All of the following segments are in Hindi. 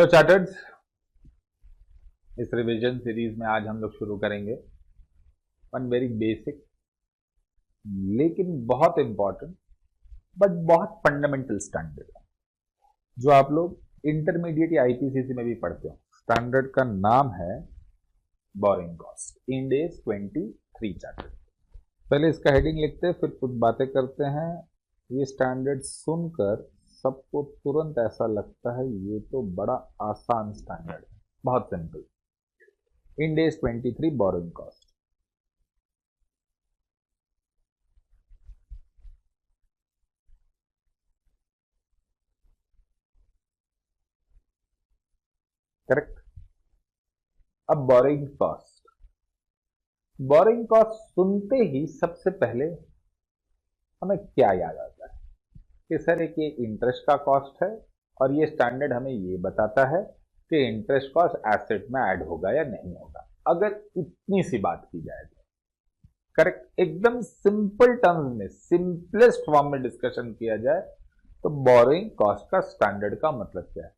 चार्टर्ड, इस रिवीजन सीरीज में आज हम लोग शुरू करेंगे वन वेरी बेसिक लेकिन बहुत इंपॉर्टेंट बट बहुत फंडामेंटल स्टैंडर्ड जो आप लोग इंटरमीडिएट या आईपीसीसी में भी पढ़ते हो। स्टैंडर्ड का नाम है borrowing cost, Ind AS 23 chartered. पहले इसका हेडिंग लिखते हैं, फिर कुछ बातें करते हैं। ये स्टैंडर्ड सुनकर सबको तुरंत ऐसा लगता है ये तो बड़ा आसान स्टैंडर्ड है, बहुत simple. Ind AS 23 borrowing cost. Correct. अब बोरिंग कॉस्ट, बोरिंग कॉस्ट सुनते ही सबसे पहले हमें क्या याद आता है कि सर एक ये इंटरेस्ट का कॉस्ट है और ये स्टैंडर्ड हमें ये बताता है कि इंटरेस्ट कॉस्ट एसेट में ऐड होगा या नहीं होगा। अगर इतनी सी बात की जाए तो करेक्ट, एकदम सिंपल टर्म्स में, सिंपलेस्ट फॉर्म में डिस्कशन किया जाए तो बोरिंग कॉस्ट का स्टैंडर्ड का मतलब क्या है?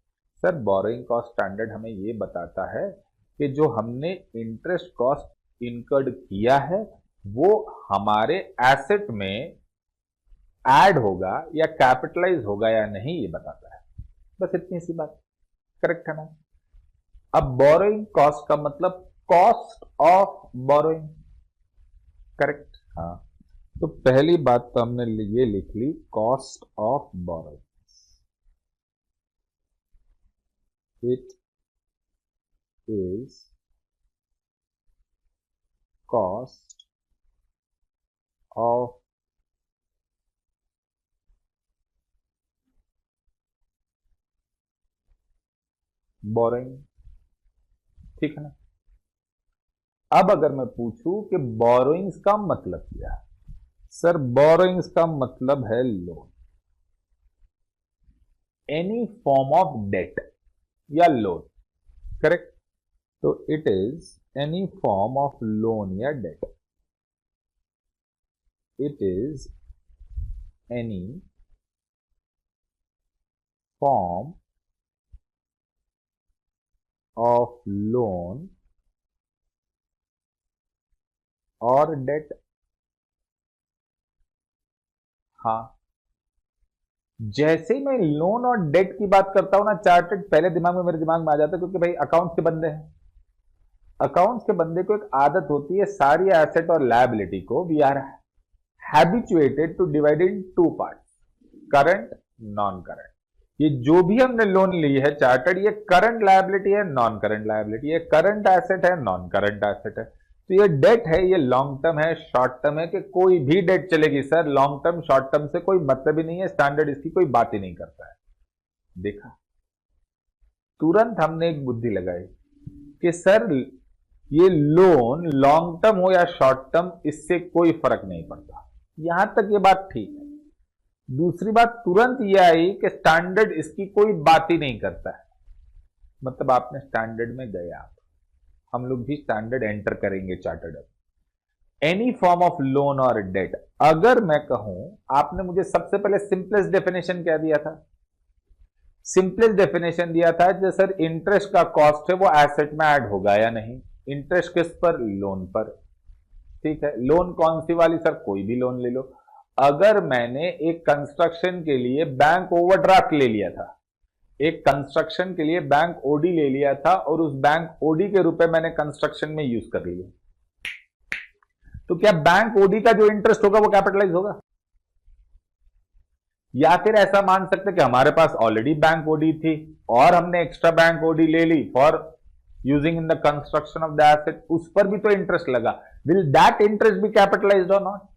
सर बोरिंग कॉस्ट स्टैंडर्ड हमें ये बताता है कि जो हमने इंटरेस्ट कॉस्ट इनकर्ड किया है वो हमारे एसेट में ऐड होगा या कैपिटलाइज होगा या नहीं, ये बताता है। बस इतनी सी बात, करेक्ट है ना? अब बोरोइंग कॉस्ट का मतलब कॉस्ट ऑफ बोरोइंग, करेक्ट। हाँ, तो पहली बात तो हमने ये लिख ली, cost of borrowing. It is cost of borrowing, ठीक है ना? अब अगर मैं पूछूं कि बोरोइंग्स का मतलब क्या है, सर बोरोइंग्स का मतलब है loan, any form of debt या लोन, करेक्ट। तो it is any form of loan या debt. It is any form of loan और डेट। हाँ, जैसे ही मैं लोन और डेट की बात करता हूं ना, चार्टेड पहले मेरे दिमाग में आ जाता है, क्योंकि भाई अकाउंट्स के बंदे हैं। अकाउंट्स के बंदे को एक आदत होती है सारी एसेट और लायबिलिटी को we are habituated to divide in two part, current non current. ये जो भी हमने लोन ली है चार्टर्ड, ये करंट लायबिलिटी है नॉन करंट लायबिलिटी, ये करंट एसेट है नॉन करंट एसेट है। तो ये डेट है, ये लॉन्ग टर्म है शॉर्ट टर्म है, कि कोई भी डेट चलेगी sir, long term short term से कोई मतलब ही नहीं है, स्टैंडर्ड इसकी कोई बात ही नहीं करता है। देखा, तुरंत हमने एक बुद्धि लगाई कि सर ये लोन लॉन्ग टर्म हो या शॉर्ट टर्म इससे कोई फर्क नहीं पड़ता। यहां तक ये बात ठीक है। दूसरी बात तुरंत ये आई कि स्टैंडर्ड इसकी कोई बात ही नहीं करता है। मतलब आपने स्टैंडर्ड में गए, आप हम लोग भी स्टैंडर्ड एंटर करेंगे chartered. Any form of loan और डेट, अगर मैं कहूं, आपने मुझे सबसे पहले सिंपलेस्ट डेफिनेशन क्या दिया था? सिंपलेस्ट डेफिनेशन दिया था जो सर इंटरेस्ट का कॉस्ट है वो एसेट में ऐड होगा या नहीं। इंटरेस्ट किस पर? लोन पर, ठीक है। लोन कौन सी वाली? सर कोई भी लोन ले लो। अगर मैंने एक कंस्ट्रक्शन के लिए बैंक ओवरड्राफ्ट ले लिया था, एक कंस्ट्रक्शन के लिए बैंक ओडी ले लिया था और उस बैंक ओडी के रुपए मैंने कंस्ट्रक्शन में यूज कर लिए, तो क्या बैंक ओडी का जो इंटरेस्ट होगा वो कैपिटलाइज होगा? या फिर ऐसा मान सकते कि हमारे पास ऑलरेडी बैंक ओडी थी और हमने एक्स्ट्रा बैंक ओडी ले ली for using in the construction of the asset, उस पर भी तो इंटरेस्ट लगा। Will that interest be capitalised और नॉट?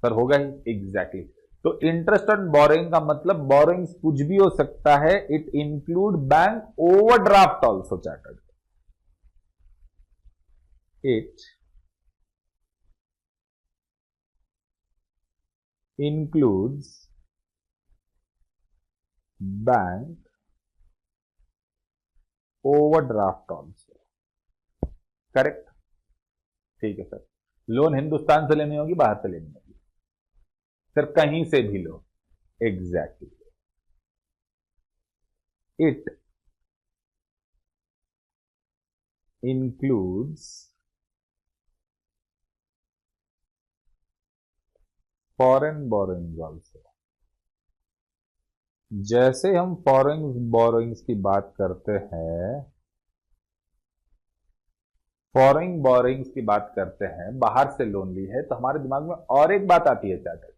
सर होगा ही, एग्जैक्टली। तो इंटरेस्ट ऑन बोरोइंग का मतलब बोरोइंग कुछ भी हो सकता है, it include bank overdraft also chartered. It includes bank overdraft also, correct, ठीक है सर। लोन हिंदुस्तान से लेनी होगी, बाहर से लेनी होगी, सर कहीं से भी लो, exactly. It includes foreign borrowings also। जैसे हम फॉरेन बोरोइंग्स की बात करते हैं, फॉरेन बोरोइंग्स की बात करते हैं, बाहर से लोन ली है, तो हमारे दिमाग में और एक बात आती है चार्टर्ड।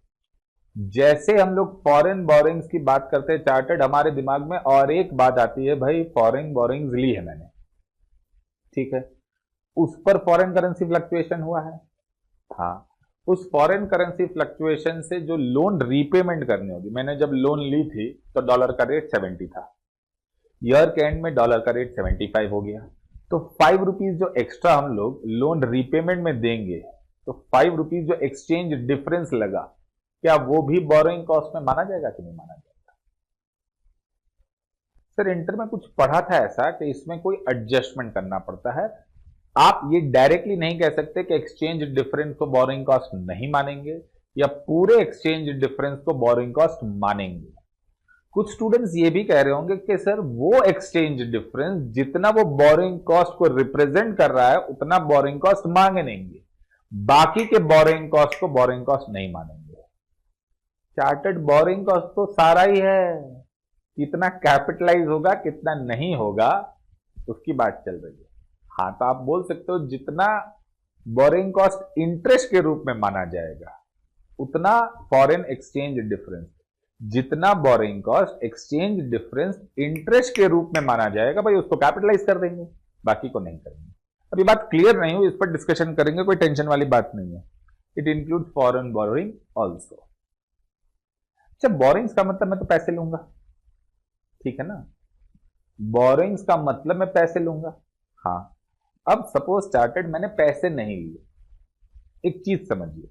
जैसे हम लोग फॉरेन बोरोइंग्स की बात करते हैं चार्टर्ड, हमारे दिमाग में और एक बात आती है, भाई फॉरेन बोरोइंग्स ली है मैंने, ठीक है, उस पर फॉरेन करेंसी फ्लक्चुएशन हुआ है। हाँ, उस फॉरेन करेंसी फ्लक्चुएशन से जो लोन रीपेमेंट करनी होगी, मैंने जब लोन ली थी तो डॉलर का रेट 70 था, ईयर के एंड में डॉलर का रेट 75 हो गया, तो 5 रुपीज जो एक्स्ट्रा हम लोग लोन रीपेमेंट में देंगे, तो 5 रुपीज जो एक्सचेंज डिफरेंस लगा, क्या वो भी बोरोइंग कॉस्ट में माना जाएगा कि नहीं माना जाएगा? सर इंटर में कुछ पढ़ा था ऐसा कि इसमें कोई एडजस्टमेंट करना पड़ता है। आप ये डायरेक्टली नहीं कह सकते कि एक्सचेंज डिफरेंस को बोरोइंग कॉस्ट नहीं मानेंगे या पूरे एक्सचेंज डिफरेंस को बोरोइंग कॉस्ट मानेंगे। कुछ स्टूडेंट्स ये भी कह रहे होंगे कि सर वो एक्सचेंज डिफरेंस जितना वो बोरोइंग कॉस्ट को रिप्रेजेंट कर रहा है उतना बोरोइंग कॉस्ट मांगेंगे, बाकी के बोरोइंग कॉस्ट को बोरोइंग कॉस्ट नहीं मानेंगे। चार्टर्ड बोरोइंग कॉस्ट तो सारा ही है, कितना कैपिटलाइज होगा कितना नहीं होगा उसकी बात चल रही है। हाँ, तो आप बोल सकते हो जितना बोरोइंग कॉस्ट इंटरेस्ट के रूप में माना जाएगा उतना फॉरेन एक्सचेंज डिफरेंस, जितना borrowing cost exchange difference interest के रूप में माना जाएगा, भाई उसको कैपिटलाइज कर देंगे, बाकी को नहीं करेंगे। अभी बात क्लियर नहीं हुई, इस पर डिस्कशन करेंगे, कोई टेंशन वाली बात नहीं है। It include foreign borrowing also. अच्छा, बोरोइंग्स का मतलब मैं तो पैसे लूंगा, ठीक है ना, बोरोइंग्स का मतलब मैं पैसे लूंगा। हाँ, अब सपोज चार्टर्ड मैंने पैसे नहीं लिए, एक चीज समझिए,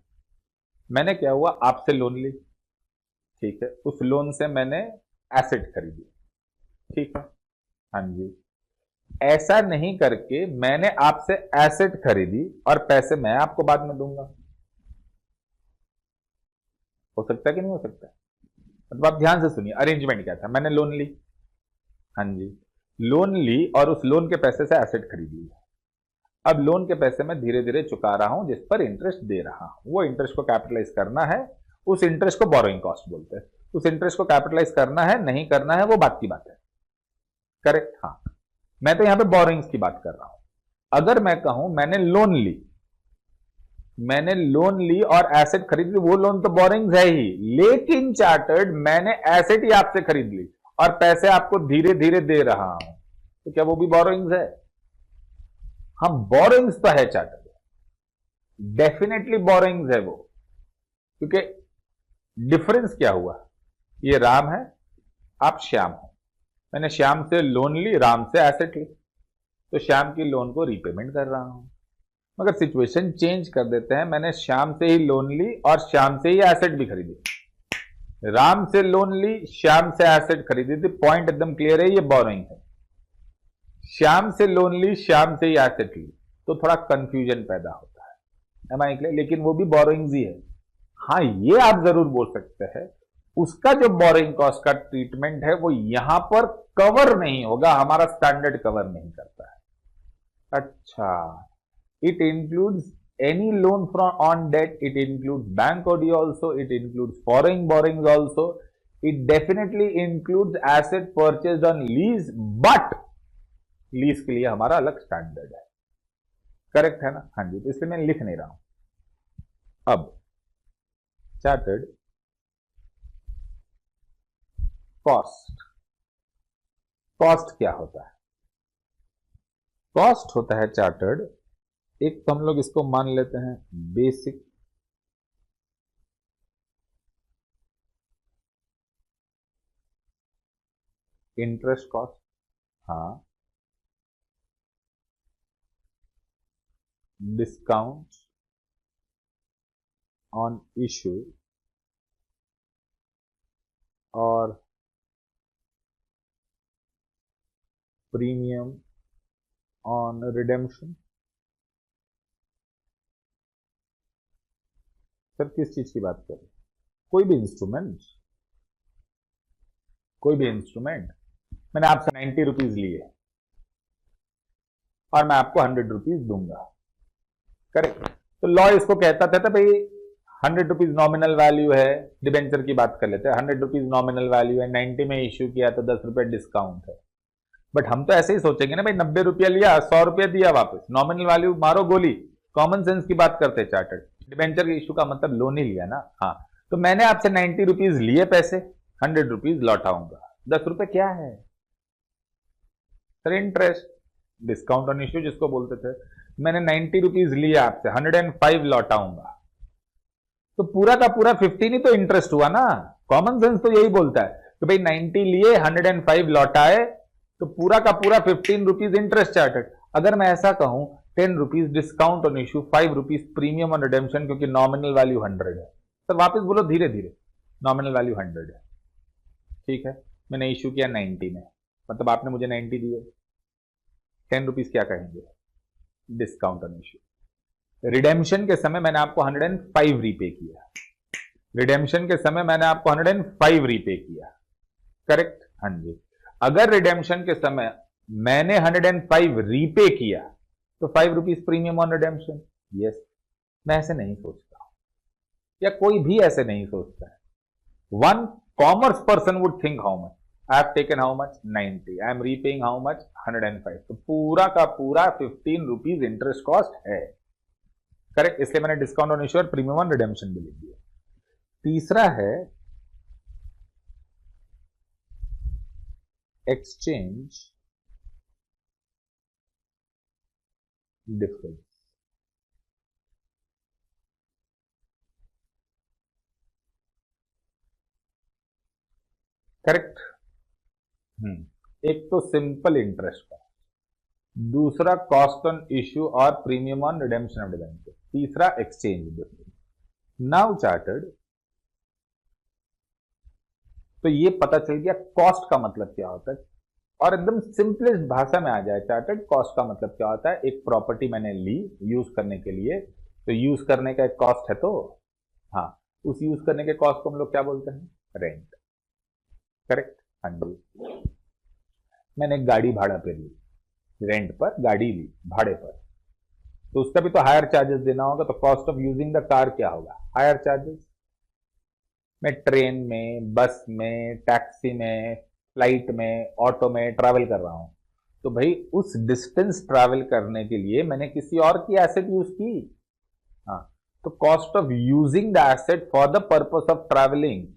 मैंने क्या हुआ, आपसे लोन ली, ठीक है, उस लोन से मैंने एसेट खरीदी, ठीक है, हाँ जी, ऐसा नहीं करके मैंने आपसे एसेट खरीदी और पैसे मैं आपको बाद में दूंगा, हो सकता है कि नहीं हो सकता? मतलब आप ध्यान से सुनिए, अरेंजमेंट क्या था, मैंने लोन ली, हाँ जी, लोन ली और उस लोन के पैसे से एसेट खरीद ली। अब लोन के पैसे मैं धीरे धीरे चुका रहा हूं जिस पर इंटरेस्ट दे रहा हूं, वो इंटरेस्ट को कैपिटलाइज करना है, उस इंटरेस्ट को बोरोइंग कॉस्ट बोलते हैं। उस इंटरेस्ट को कैपिटलाइज करना है नहीं करना है वो बात की बात है, करेक्ट? हाँ, मैं तो यहां पे बोरोइंग्स की बात कर रहा हूं। अगर मैं कहूं मैंने लोन ली, मैंने लोन ली और एसेट खरीद ली, वो लोन तो बोरोइंग्स है ही, लेकिन चार्टर्ड मैंने एसेट ही आपसे खरीद ली और पैसे आपको धीरे धीरे दे रहा हूं, तो क्या वो भी बोरोइंग्स है? हम बोरोइंग्स तो है चार्टर्ड, डेफिनेटली बोरोइंग्स है वो, क्योंकि डिफरेंस क्या हुआ, ये राम है आप श्याम हो, मैंने श्याम से लोन ली, राम से एसेट ली, तो श्याम की लोन को रीपेमेंट कर रहा हूं। मगर सिचुएशन चेंज कर देते हैं, मैंने श्याम से ही लोन ली और श्याम से ही एसेट भी खरीदी, राम से लोन ली श्याम से एसेट खरीदी थी, पॉइंट एकदम क्लियर है, ये बोरोइंग है। श्याम से लोन ली श्याम से ही एसेट ली, तो थोड़ा कंफ्यूजन पैदा होता है, एम आई क्लियर? लेकिन वो भी बोरोइंग्स ही है। हाँ, ये आप जरूर बोल सकते हैं उसका जो बोरोइंग कॉस्ट का ट्रीटमेंट है वो यहां पर कवर नहीं होगा, हमारा स्टैंडर्ड कवर नहीं करता है। अच्छा, it includes any loan from on debt, it includes bank OD also, it includes foreign borrowings also, it definitely includes asset purchased on lease, but lease के लिए हमारा अलग स्टैंडर्ड है, करेक्ट है ना? हाँ जी, तो इसलिए मैं लिख नहीं रहा हूं। अब चार्टर्ड कॉस्ट, कॉस्ट क्या होता है? कॉस्ट होता है चार्टर्ड, एक तो हम लोग इसको मान लेते हैं बेसिक इंटरेस्ट कॉस्ट, हाँ, डिस्काउंट ऑन इशू और प्रीमियम ऑन रिडेम्पशन। सर किस चीज की बात करें? कोई भी इंस्ट्रूमेंट, कोई भी इंस्ट्रूमेंट, मैंने आपसे 90 रुपीज लिए, और मैं आपको 100 रुपीज दूंगा। करेक्ट। तो लॉ इसको कहता था भाई 100 रुपीज नॉमिनल वैल्यू है, डिबेंचर की बात कर लेते हैं, 100 रुपीज नॉमिनल वैल्यू है, 90 में इश्यू किया तो 10 रुपए डिस्काउंट है। बट हम तो ऐसे ही सोचेंगे ना भाई, 90 रुपया लिया, 100 रुपया दिया वापस, नॉमिनल वैल्यू मारो गोली, कॉमन सेंस की बात करते हैं चार्टर्ड। डिबेंचर के इश्यू का मतलब लोन ही लिया ना। हाँ, तो मैंने आपसे 90 रुपीज लिए पैसे, 100 रुपीज लौटाऊंगा। 10 रुपए क्या है sir? Interest, discount on issue जिसको बोलते थे। मैंने 90 रुपीज लिया आपसे, 105 लौटाऊंगा, तो पूरा का पूरा 15 ही तो इंटरेस्ट हुआ ना। कॉमन सेंस तो यही बोलता है कि भाई 90 लिए, 105 लौटाए, तो पूरा का पूरा 15 रुपीज इंटरेस्ट चार्टेड। अगर मैं ऐसा कहूं 10 rupees discount on issue, 5 rupees premium on redemption, क्योंकि नॉमिनल वैल्यू 100 है। सर वापस बोलो धीरे धीरे, नॉमिनल वैल्यू 100 है, ठीक है। मैंने इश्यू किया 90 में, मतलब आपने मुझे 90 दिए, 10 रुपीज क्या कहेंगे? Discount on issue. रिडेम्पशन के समय मैंने आपको 105 रीपे किया, रिडेम्पशन के समय मैंने आपको 105 रीपे किया, करेक्ट। हाँ जी। अगर रिडेम्पशन के समय मैंने 105 रीपे किया तो 5 rupees premium on redemption. Yes, मैं ऐसे नहीं सोचता, या कोई भी ऐसे नहीं सोचता है। One commerce person would think how much, I have taken how much 90, I am repaying how much 105, तो पूरा का पूरा 15 रुपीज इंटरेस्ट कॉस्ट है, करेक्ट। इसलिए मैंने डिस्काउंट ऑन इश्यू और प्रीमियम ऑन रिडेम्पशन भी लिख दिया। तीसरा है एक्सचेंज डिफरेंस। करेक्ट। एक तो सिंपल इंटरेस्ट का, दूसरा कॉस्ट ऑन इश्यू और premium on redemption of debenture, तीसरा एक्सचेंज डिफरेंस। नाउ चार्टर्ड, तो ये पता चल गया कॉस्ट का मतलब क्या होता है, और एकदम सिंपलेस्ट भाषा में आ जाए चार्टर्ड, कॉस्ट का मतलब क्या होता है। एक प्रॉपर्टी मैंने ली यूज करने के लिए, तो यूज करने का एक कॉस्ट है, तो हाँ, उस यूज करने के कॉस्ट को हम लोग क्या बोलते हैं? Rent, correct. हाँ जी। मैंने एक गाड़ी भाड़ा पे ली, रेंट पर गाड़ी ली भाड़े पर, तो उसका भी तो हायर चार्जेस देना होगा, तो cost of using the car क्या होगा? Higher charges. मैं ट्रेन में, बस में, टैक्सी में, फ्लाइट में, ऑटो में ट्रैवल कर रहा हूं, तो भाई उस डिस्टेंस ट्रैवल करने के लिए मैंने किसी और की एसेट यूज की। हाँ, तो cost of using the asset for the purpose of travelling,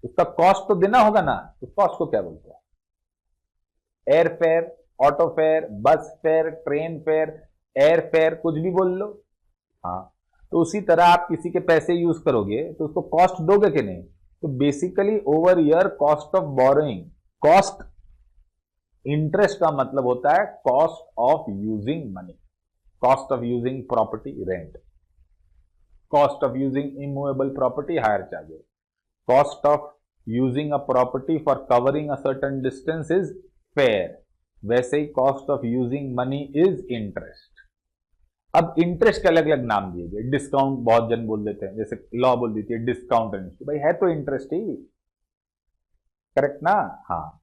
उसका कॉस्ट तो देना होगा ना। उस कॉस्ट को क्या बोलते हैं? एयर फेयर, ऑटो फेयर, बस fair, train fair, air fare, कुछ भी बोल लो। हाँ, तो उसी तरह आप किसी के पैसे यूज करोगे तो उसको कॉस्ट दोगे कि नहीं? तो basically over year cost of borrowing, cost, interest का मतलब होता है cost of using money, cost of using property rent, cost of using immovable property hire charges, cost of using a property for covering a certain distance is fare, वैसे ही cost of using money is interest. अब इंटरेस्ट के अलग अलग नाम दिए गए, डिस्काउंट बहुत जन बोल देते हैं, जैसे लॉ बोल देती है डिस्काउंट इंटरेस्ट, भाई है तो इंटरेस्ट ही, करेक्ट ना। हाँ,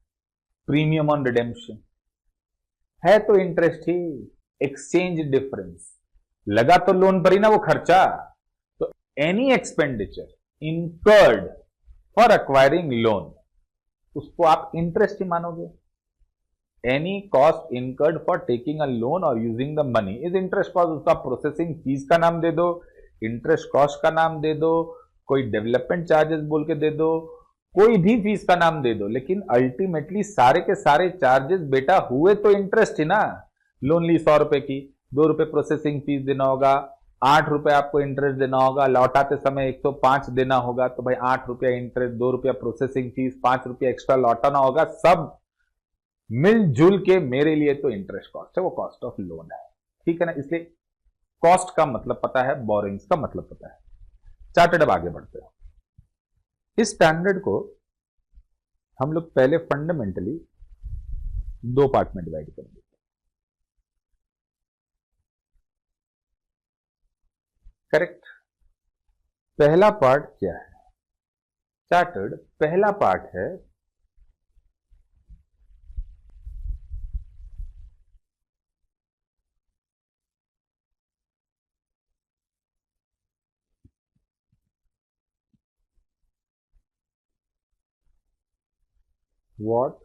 प्रीमियम ऑन रिडेम्पशन है तो इंटरेस्ट ही। एक्सचेंज डिफरेंस, लगा तो लोन पर ही ना वो खर्चा, तो any expenditure incurred for acquiring loan, उसको आप इंटरेस्ट ही मानोगे। Any cost incurred for taking a loan और using the money is interest cost, उसका प्रोसेसिंग फीस का नाम दे दो, इंटरेस्ट कॉस्ट का नाम दे दो, कोई डेवलपमेंट चार्जेस बोल के दे दो, कोई भी फीस का नाम दे दो, लेकिन अल्टीमेटली सारे के सारे चार्जेस बेटा हुए तो इंटरेस्ट ही ना। लोन ली 100 रुपए की, 2 रुपए प्रोसेसिंग फीस देना होगा, 8 रुपए आपको इंटरेस्ट देना होगा, लौटाते समय 105 देना होगा, तो भाई 8 रुपया इंटरेस्ट, 2 रुपया प्रोसेसिंग फीस, 5 रुपया एक्स्ट्रा लौटाना होगा, सब मिलजुल के मेरे लिए तो इंटरेस्ट कॉस्ट है, वो कॉस्ट ऑफ लोन है, ठीक है ना। इसलिए कॉस्ट का मतलब पता है, बोरिंग्स का मतलब पता है। चार्टर्ड, अब आगे बढ़ते हैं। इस स्टैंडर्ड को हम लोग पहले फंडामेंटली 2 पार्ट में डिवाइड करेंगे। करेक्ट। पहला पार्ट क्या है चार्टर्ड? पहला पार्ट है व्हाट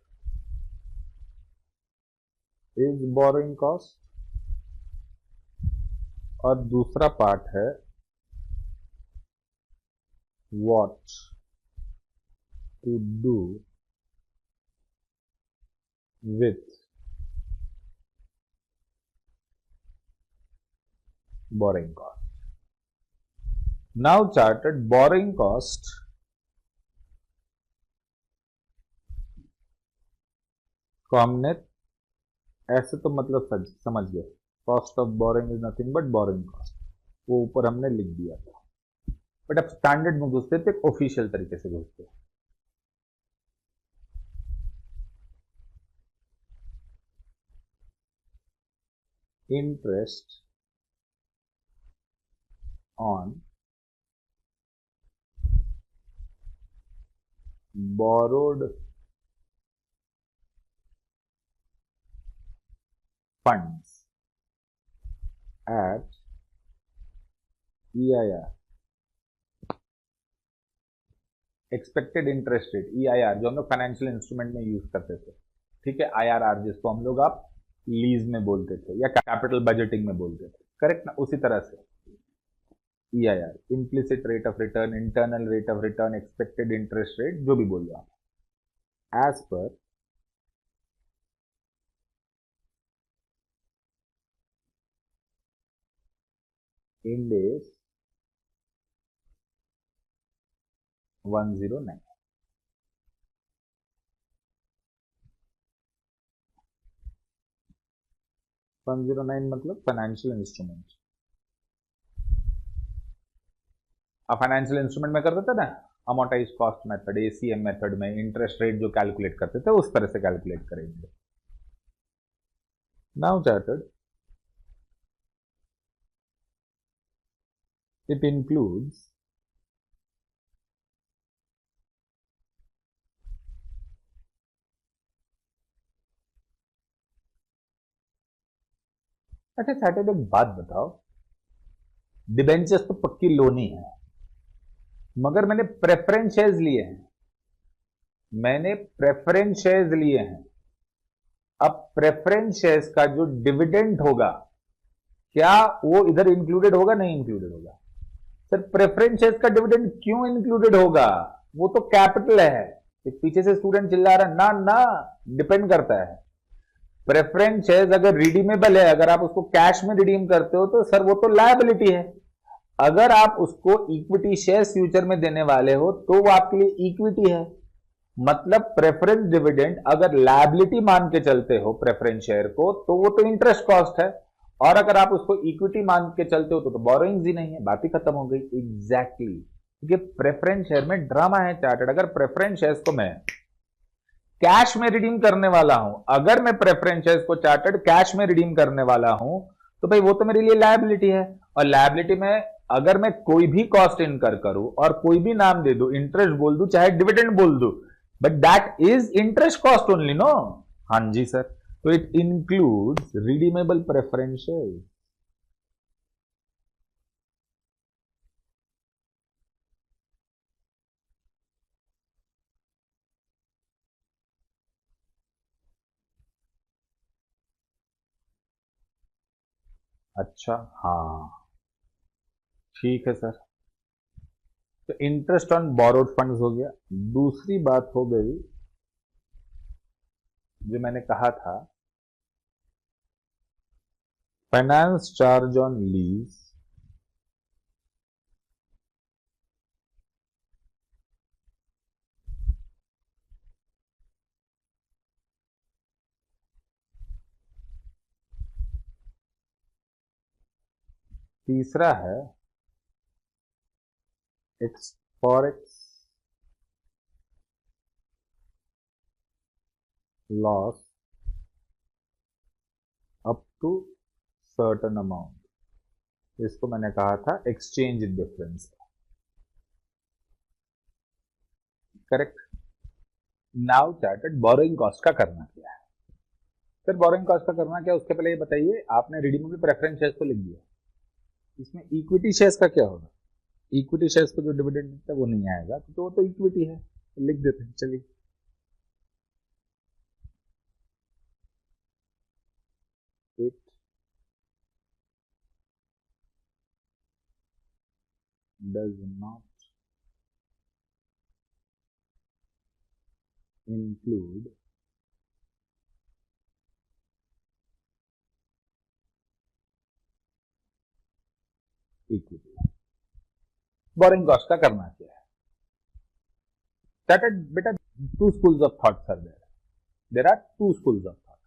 इज बोरोइंग कॉस्ट, और दूसरा पार्ट है what to do with borrowing cost. Now charted borrowing cost को हमने ऐसे तो मतलब समझ गए, cost of borrowing is nothing but borrowing cost, वो ऊपर हमने लिख दिया था। बट अब स्टैंडर्ड में घुसते थे, ऑफिशियल तरीके से घुसते। Interest on borrowed funds at EIR, expected interest rate, EIR जो हम लोग फाइनेंशियल इंस्ट्रूमेंट में यूज करते थे, ठीक है, IRR जिसको हम लोग आप लीज में बोलते थे या कैपिटल बजटिंग में बोलते थे, करेक्ट ना, उसी तरह से EIR, implicit rate of return, internal rate of return, expected interest rate, जो भी बोल रहे आप, as per Ind AS 109। मतलब फाइनेंशियल इंस्ट्रूमेंट। फाइनेंशियल इंस्ट्रूमेंट में करते थे ना, amortise cost method, ACM method में इंटरेस्ट रेट जो कैलकुलेट करते थे उस तरह से कैलकुलेट करेंगे। नाउ चार्टेड इट इंक्लूड्स अच्छा चार्टेड एक बात बताओ, डिबेंचर्स तो पक्की लोनी है, मगर मैंने प्रेफरेंस शेयर्स लिए हैं, अब प्रेफरेंस शेयर्स का जो डिविडेंड होगा क्या वो इधर इंक्लूडेड होगा, नहीं इंक्लूडेड होगा? सर प्रेफरेंस शेयर्स का डिविडेंड क्यों इंक्लूडेड होगा, वो तो कैपिटल है। एक पीछे से स्टूडेंट चिल्ला रहा है ना ना, डिपेंड करता है। प्रेफरेंस शेयर्स अगर रिडीमेबल है, अगर आप उसको कैश में रिडीम करते हो तो सर वो तो लायबिलिटी है। अगर आप उसको इक्विटी शेयर फ्यूचर में देने वाले हो तो वो आपके लिए इक्विटी है। मतलब प्रेफरेंस डिविडेंड अगर लायबिलिटी मान के चलते हो प्रेफरेंस शेयर को तो वो तो इंटरेस्ट कॉस्ट है, और अगर आप उसको इक्विटी मान के चलते हो तो बोरोइंग्स ही नहीं है, बात ही खत्म हो गई। एग्जैक्टली, क्योंकि प्रेफरेंस शेयर में ड्रामा है चार्टेड। अगर प्रेफरेंस शेयर्स को मैं कैश में रिडीम करने वाला हूं, अगर मैं प्रेफरेंस शेयर्स को चार्टेड कैश में रिडीम करने वाला हूं तो भाई वो तो मेरे लिए लायबिलिटी है, और लायबिलिटी में अगर मैं कोई भी कॉस्ट इनकर करूं और कोई भी नाम दे दूं, इंटरेस्ट बोल दूं चाहे डिविडेंड बोल दूं, but that is interest cost only, no? हाँ जी सर, तो it includes redeemable preference share. अच्छा हाँ ठीक है सर, तो इंटरेस्ट ऑन बोरोड फंड्स हो गया। दूसरी बात हो गई जो मैंने कहा था, फाइनेंस चार्ज ऑन लीज तीसरा है forex loss up to certain amount, इसको मैंने कहा था exchange difference, correct. Now chartered borrowing cost का करना क्या है? सर बोरोइंग कॉस्ट का करना क्या, उसके पहले ये बताइए, आपने रिडीमेबल प्रेफरेंस शेयर्स को लिख दिया, इसमें इक्विटी शेयर्स का क्या होगा? इक्विटी शेयर्स को जो डिविडेंड मिलता है वो नहीं आएगा, तो वो तो इक्विटी है, तो लिख देते हैं। चलिए it does not include equity. Borrowing cost का करना क्या है? Started बेटा, two schools of thoughts are there. There are two schools of thought.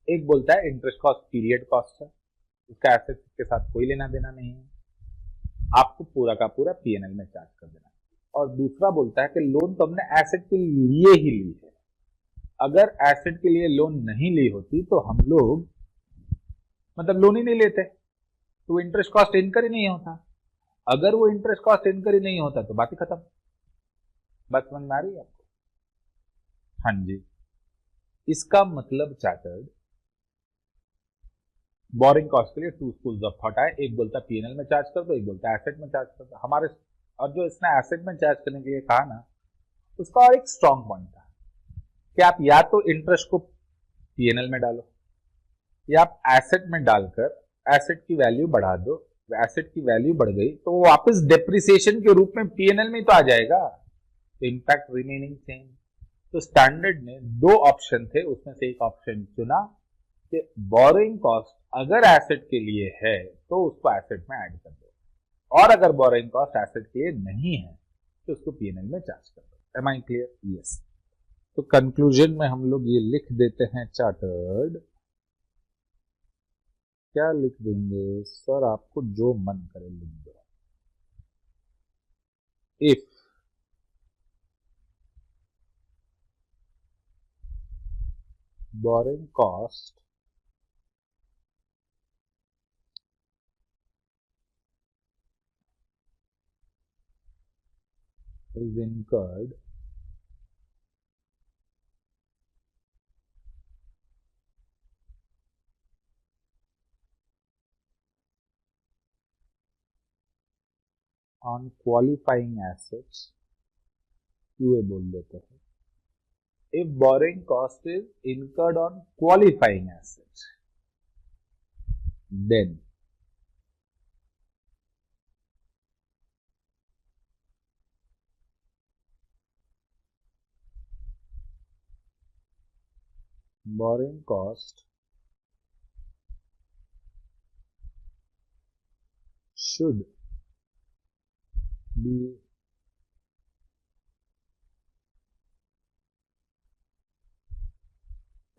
एक बोलता है इंटरेस्ट कॉस्ट पीरियड कॉस्ट है, उसका एसेट के साथ कोई लेना देना नहीं है, आपको पूरा का पूरा पीएनएल में चार्ज कर देना। और दूसरा बोलता है कि लोन तो हमने एसेट के लिए ही ली है, अगर एसेट के लिए लोन नहीं ली होती तो हम लोग मतलब लोन ही नहीं लेते, तो इंटरेस्ट कॉस्ट इनकर ही नहीं होता। अगर वो इंटरेस्ट कॉस्ट इनकर ही नहीं होता तो बात ही खत्म। बात समझ में आ रही है आपको? हाँ जी। इसका मतलब चार्टर्ड बोरिंग कॉस्ट के लिए टू स्कूल्स ऑफ थॉट है। एक बोलता है पीएनएल में चार्ज कर दो, एक बोलता है एसेट में चार्ज कर दो। हमारे और जो इसने एसेट में चार्ज करने के लिए कहा ना, उसका और एक स्ट्रॉन्ग पॉइंट था कि आप या तो इंटरेस्ट को पीएनएल में डालो, या आप एसेट में डालकर एसेट की वैल्यू बढ़ा दो। एसेट की वैल्यू बढ़ गई तो वो वापस डेप्रिसिएशन के रूप में पीएनएल में तो आ जाएगा, तो इंपैक्ट रिमेनिंग सेम। तो स्टैंडर्ड ने दो ऑप्शन थे, उसमें से एक ऑप्शन चुना कि बोरिंग कॉस्ट अगर एसेट के लिए है तो उसको एसेट में ऐड कर दो, और अगर बोरिंग कॉस्ट एसेट के लिए नहीं है तो उसको पीएनएल में चार्ज कर दो। Am I clear? यस। तो कंक्लूजन में हम लोग ये लिख देते हैं चार्टर्ड, क्या लिख देंगे सर? आपको जो मन करे लिख दो। If borrowing cost is incurred on qualifying assets, QA बोल देते हैं। If borrowing cost is incurred on qualifying assets, then borrowing cost should be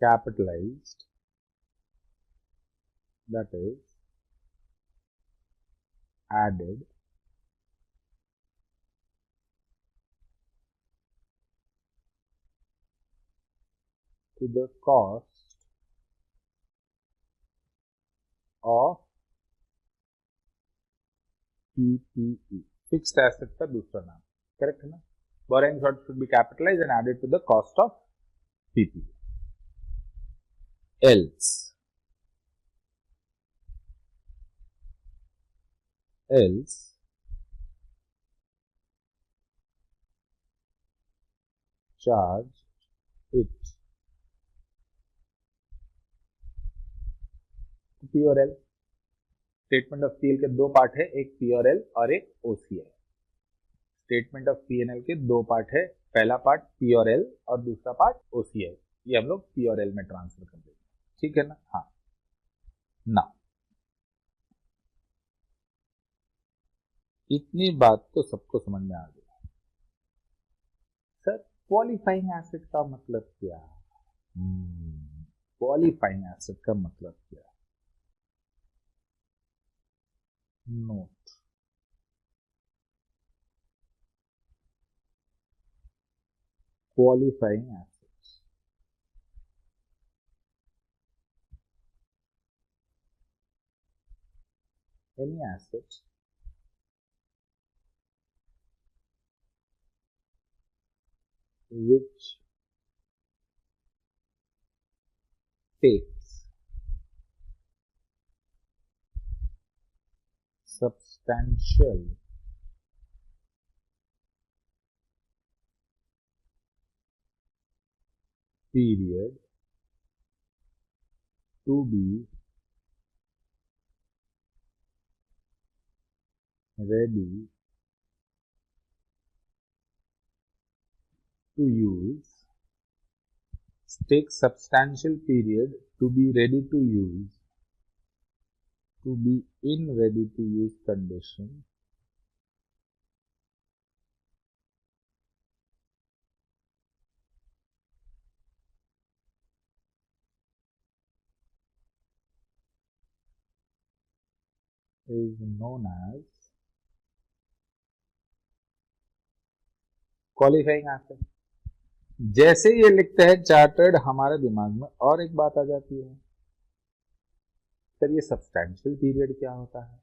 capitalized, that is added to the cost of PPE, fixed asset का दूसरा नाम, करेक्ट है ना? Borrowing cost should be capitalized and added to the cost of PPE. Else charge it to P और L। स्टेटमेंट ऑफ पीएल के दो पार्ट है, एक पी और एल और एक ओसीएल। स्टेटमेंट ऑफ पीएनएल के दो पार्ट है, पहला पार्ट पी और एल और दूसरा पार्ट ओसीएल। ये हम लोग पी और एल में ट्रांसफर कर देंगे, ठीक है ना? हाँ ना, इतनी बात तो सबको समझ में आ गई। सर क्वालिफाइंग एसेट का मतलब क्या? क्वालिफाइंग एसेट का मतलब क्या? Note, qualifying assets, any asset which takes substantial period to be ready to use, takes substantial period to be ready to use, to be in ready to use condition, is known as qualifying asset. जैसे ये लिखते हैं चार्टर्ड, हमारे दिमाग में और एक बात आ जाती है, सर ये सब्सटैंशियल पीरियड क्या होता है?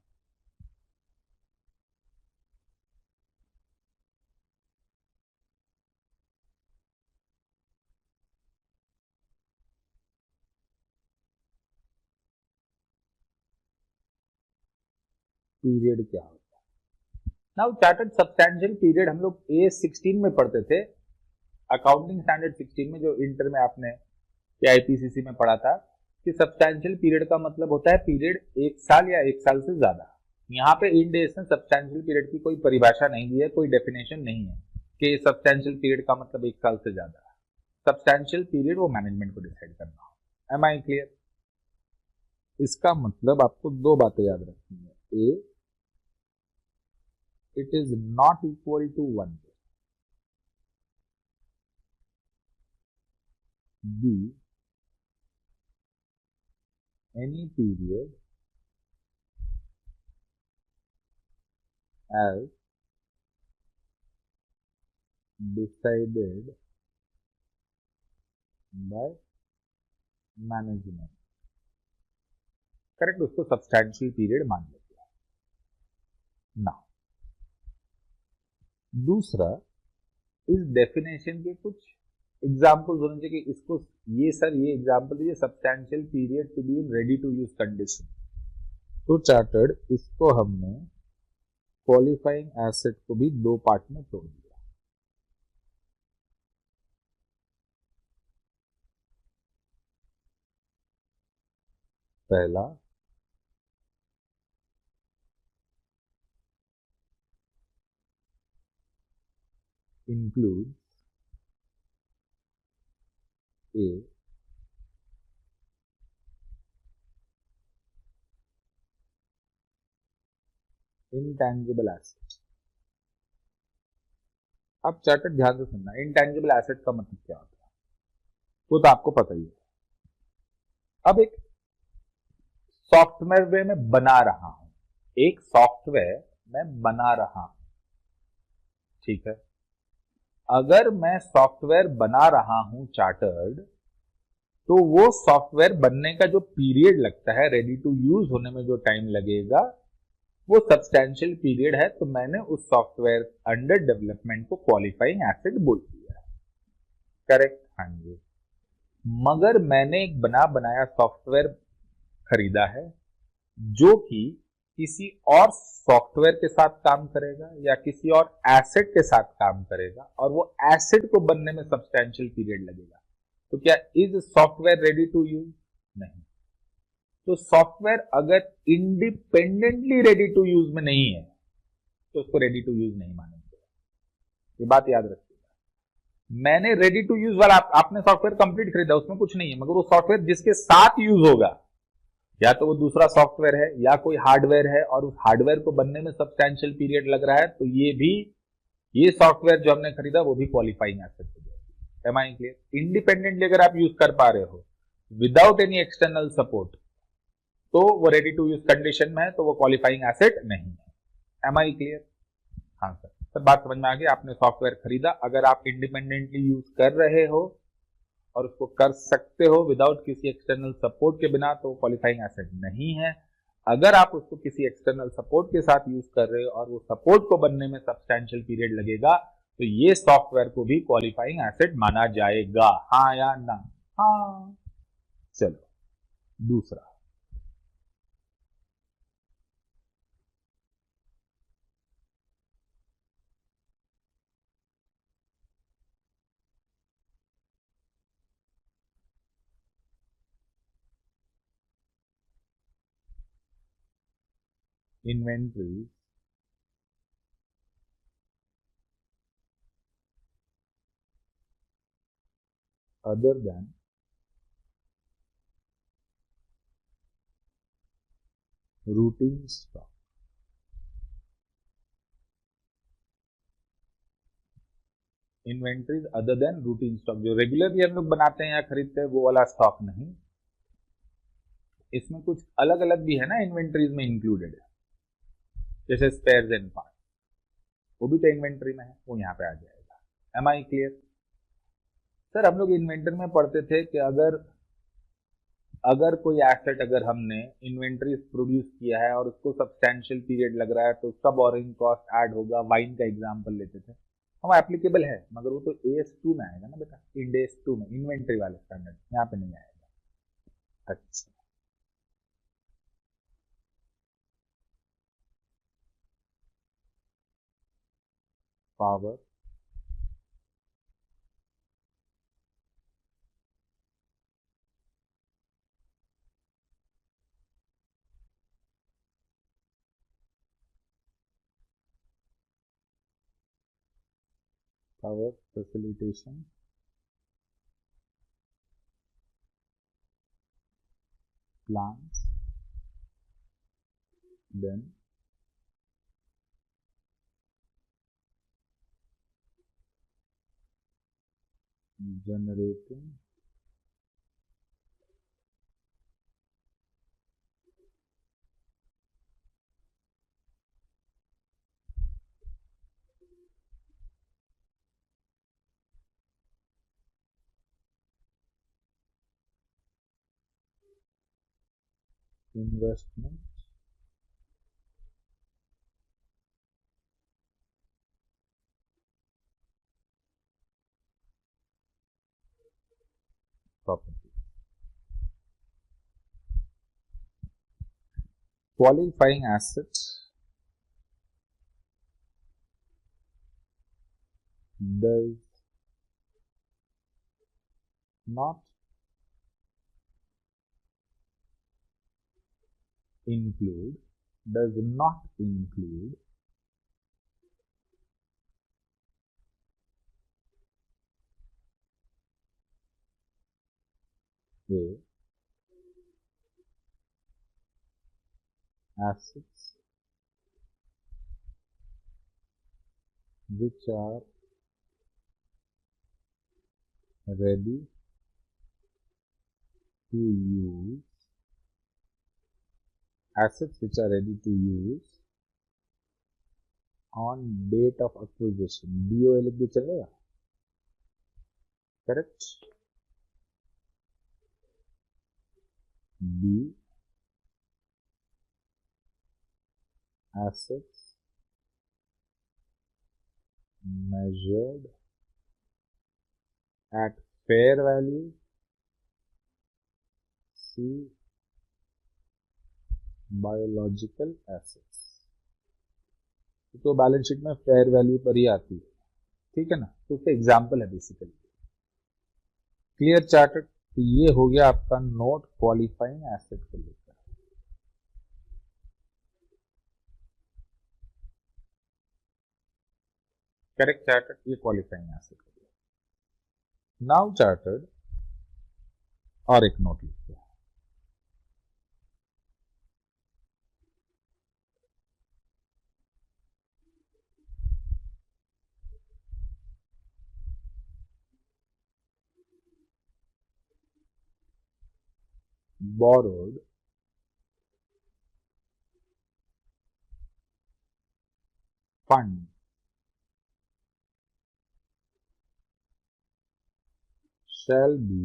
पीरियड क्या होता है? नाउ चार्टर्ड सब्सटैंशियल पीरियड हम लोग A16 में पढ़ते थे, अकाउंटिंग स्टैंडर्ड 16 में, जो इंटर में आपने या आईपीसीसी में पढ़ा था, कि सब्सटैंशियल पीरियड का मतलब होता है पीरियड 1 साल या 1 साल से ज्यादा। यहाँ पे इंड एस ने सब्सटैंशियल पीरियड की कोई परिभाषा नहीं दी है, कोई डेफिनेशन नहीं है कि सब्सटैंशियल पीरियड का मतलब 1 साल से ज्यादा है। सब्सटैंशियल पीरियड वो मैनेजमेंट को डिसाइड करना हो। Am I clear? इसका मतलब आपको दो बातें याद रखनी है। A, it is not equal to 1 day। B, any period as decided by management, correct, उसको सब्सटैंशियल पीरियड मान लेते हैं ना। दूसरा, इस डेफिनेशन के कुछ एग्जाम्पल्स होने चाहिए कि इसको, ये सर ये एग्जाम्पल दीजिए, substantial period to be in ready to use condition. तो चार्टर्ड इसको हमने क्वालिफाइंग एसेट को भी दो पार्ट में तोड़ दिया। पहला, इंक्लूड ए इंटैंजिबल एसेट। अब चार्टर्ड ध्यान से सुनना, इंटैंजिबल एसेट का मतलब क्या होता है वो तो आपको पता ही है। अब एक सॉफ्टवेयर में बना रहा हूं, एक सॉफ्टवेयर मैं बना रहा हूं, ठीक है। अगर मैं सॉफ्टवेयर बना रहा हूं चार्टर्ड, तो वो सॉफ्टवेयर बनने का जो पीरियड लगता है, रेडी टू यूज होने में जो टाइम लगेगा, वो सब्सटैंशियल पीरियड है। तो मैंने उस सॉफ्टवेयर अंडर डेवलपमेंट को क्वालिफाइंग एसेट बोल दिया है, करेक्ट? हाँ जी। मगर मैंने एक बना बनाया सॉफ्टवेयर खरीदा है जो कि किसी और सॉफ्टवेयर के साथ काम करेगा या किसी और एसेट के साथ काम करेगा, और वो एसेट को बनने में सब्सटैंशियल पीरियड लगेगा। तो क्या is software ready to use? नहीं। तो सॉफ्टवेयर अगर इंडिपेंडेंटली रेडी टू यूज में नहीं है तो उसको रेडी टू यूज नहीं मानेंगे। ये बात याद रखिएगा। मैंने रेडी टू यूज वाला, आपने सॉफ्टवेयर कंप्लीट खरीदा, उसमें कुछ नहीं है, मगर वो सॉफ्टवेयर जिसके साथ यूज होगा, या तो वो दूसरा सॉफ्टवेयर है या कोई हार्डवेयर है, और उस हार्डवेयर को बनने में सब्सटैंशियल पीरियड लग रहा है, तो ये सॉफ्टवेयर जो हमने खरीदा वो भी क्वालिफाइंग एसेट हो जाएगी। M I clear? इंडिपेंडेंटली अगर आप यूज कर पा रहे हो विदाउट एनी एक्सटर्नल सपोर्ट, तो वो रेडी टू यूज कंडीशन में है, तो वो क्वालिफाइंग एसेट नहीं है। Am I clear? हाँ सर, सर बात समझ में आ गई। आपने सॉफ्टवेयर खरीदा, अगर आप इंडिपेंडेंटली यूज कर रहे हो और उसको कर सकते हो विदाउट किसी एक्सटर्नल सपोर्ट के बिना, तो क्वालिफाइंग एसेट नहीं है। अगर आप उसको किसी एक्सटर्नल सपोर्ट के साथ यूज कर रहे हो और वो सपोर्ट को बनने में सब्सटैंशियल पीरियड लगेगा, तो ये सॉफ्टवेयर को भी क्वालिफाइंग एसेट माना जाएगा। हाँ या ना? हाँ। चलो दूसरा, inventories other than routine stock. Inventories other than routine stock, जो रेगुलरली हम लोग बनाते हैं या खरीदते हैं वो वाला स्टॉक नहीं, इसमें कुछ अलग अलग भी है ना इन्वेंट्रीज में इंक्लूडेड है, जैसे स्पेयर्स एंड पार्ट, वो भी तो इन्वेंट्री में है, वो यहाँ पे आ जाएगा। Am I clear? सर हम लोग इन्वेंटरी में पढ़ते थे कि अगर कोई एसेट अगर हमने इन्वेंट्री प्रोड्यूस किया है और उसको सब्सटैंशियल पीरियड लग रहा है तो उसका बोरिंग कॉस्ट ऐड होगा। वाइन का एग्जांपल लेते थे हम, एप्लीकेबल है, मगर वो तो AS2 में आएगा ना बेटा, इंड AS2 में, इन्वेंट्री वाले स्टैंडर्ड, यहाँ पे नहीं आएगा। अच्छा, power power facilitation plants, then generating investment property. Qualifying asset does not include the assets which are ready to use, assets which are ready to use on date of acquisition. DOA लिख के चलेगा? Correct? B, assets measured at fair value. C, biological assets, तो बैलेंस शीट में फेयर वैल्यू पर ही आती है, ठीक है ना, तो उसका एग्जाम्पल है बेसिकली। Clear chartered? तो ये हो गया आपका नोट क्वालिफाइंग एसेट को लेकर। करेक्ट चार्टेड, ये क्वालिफाइंग एसेट हो गया। नाउ चार्टेड और एक नोट लिखते हैं, borrowed fund shall be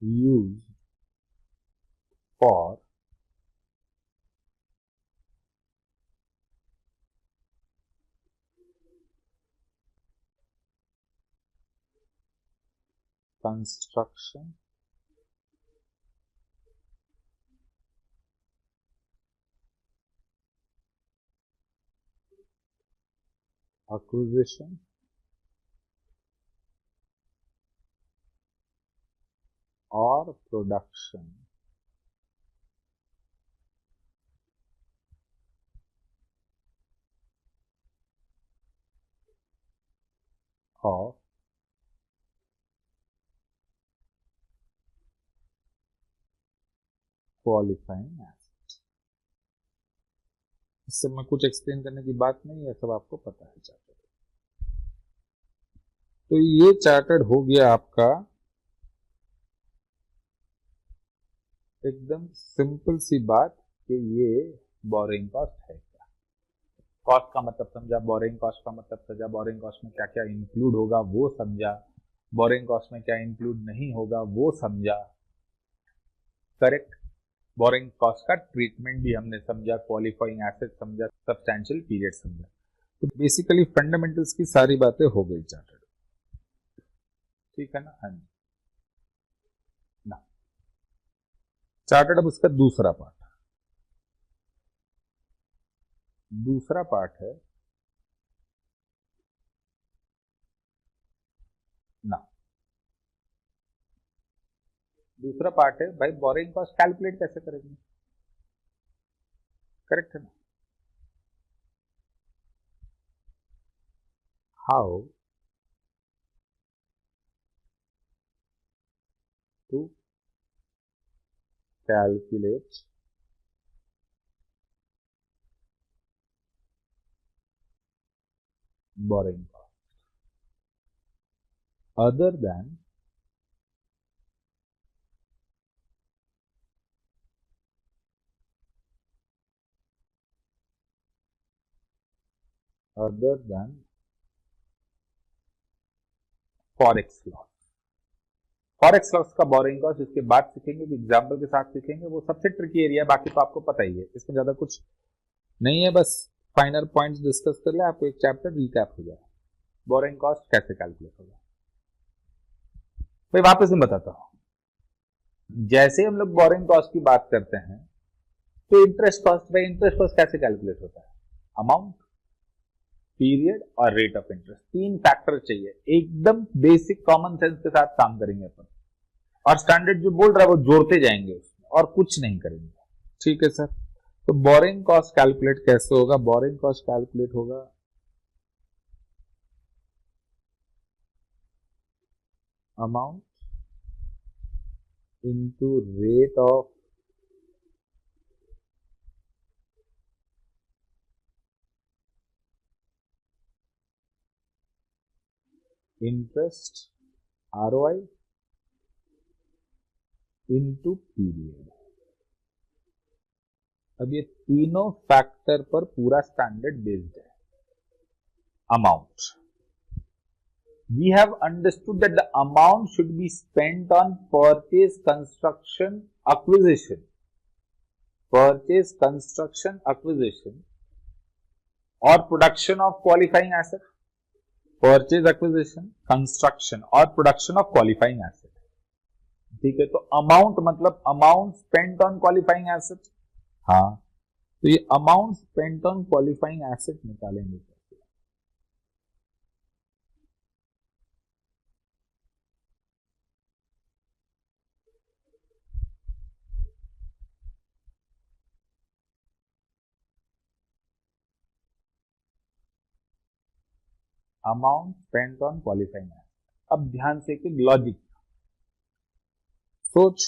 used for construction, acquisition, or production of qualifying asset. इससे मैं कुछ एक्सप्लेन करने की बात नहीं है, सब आपको पता है चार्टर्ड। तो ये चार्टर्ड हो गया आपका एकदम सिंपल सी बात कि ये बोरिंग कॉस्ट है। क्या कॉस्ट का मतलब समझा, बोरिंग कॉस्ट का मतलब समझा, बोरिंग कॉस्ट में क्या क्या इंक्लूड होगा वो समझा, बोरिंग कॉस्ट में क्या इंक्लूड नहीं होगा वो समझा, करेक्ट। बोरिंग कॉस्ट का ट्रीटमेंट भी हमने समझा, क्वालिफाइंग एसेट समझा, सब्सटैंशियल पीरियड समझा। तो बेसिकली फंडामेंटल्स की सारी बातें हो गई चार्टर्ड, ठीक है ना। हाँ जी ना, चार्टर्ड। अब उसका दूसरा पार्ट है ना, दूसरा पार्ट है भाई बोरिंग कॉस्ट कैलकुलेट कैसे करेंगे, करेक्ट है ना। How to calculate borrowing cost other than forex loss. Forex loss का बोरिंग कॉस्ट इसके बाद सीखेंगे, एग्जाम्पल के साथ सीखेंगे, वो सबसे ट्रिकी एरिया है, बाकी तो आपको पता ही है, इसमें ज्यादा कुछ नहीं है, बस फाइनल पॉइंट्स डिस्कस कर ले, आपको एक चैप्टर रिकैप हो जाए। बोरिंग कॉस्ट कैसे कैलकुलेट होगा भाई, वापस मैं बताता हूं। जैसे हम लोग बोरिंग कॉस्ट की बात करते हैं तो इंटरेस्ट कॉस्ट, भाई इंटरेस्ट कॉस्ट कैसे कैलकुलेट होता है, अमाउंट, पीरियड और रेट ऑफ इंटरेस्ट, तीन फैक्टर चाहिए, एकदम बेसिक कॉमन सेंस के साथ काम करेंगे अपन, और स्टैंडर्ड जो बोल रहा है वो जोड़ते जाएंगे उसमें और कुछ नहीं करेंगे, ठीक है सर। तो बोरिंग कॉस्ट कैलकुलेट कैसे होगा, बोरिंग कॉस्ट कैलकुलेट होगा amount into rate of interest, ROI into period. अब ये तीनों फैक्टर पर पूरा स्टैंडर्ड बेस्ड है। Amount, we have understood that the amount should be spent on purchase, construction, acquisition, purchase, construction, acquisition और production of qualifying asset, purchase, acquisition, construction और production of qualifying asset, ठीक है। तो अमाउंट मतलब amount spent on qualifying asset, हाँ, तो ये amount spent on qualifying asset निकालेंगे। Amount spent on qualifying asset. अब ध्यान से एक लॉजिक सोच,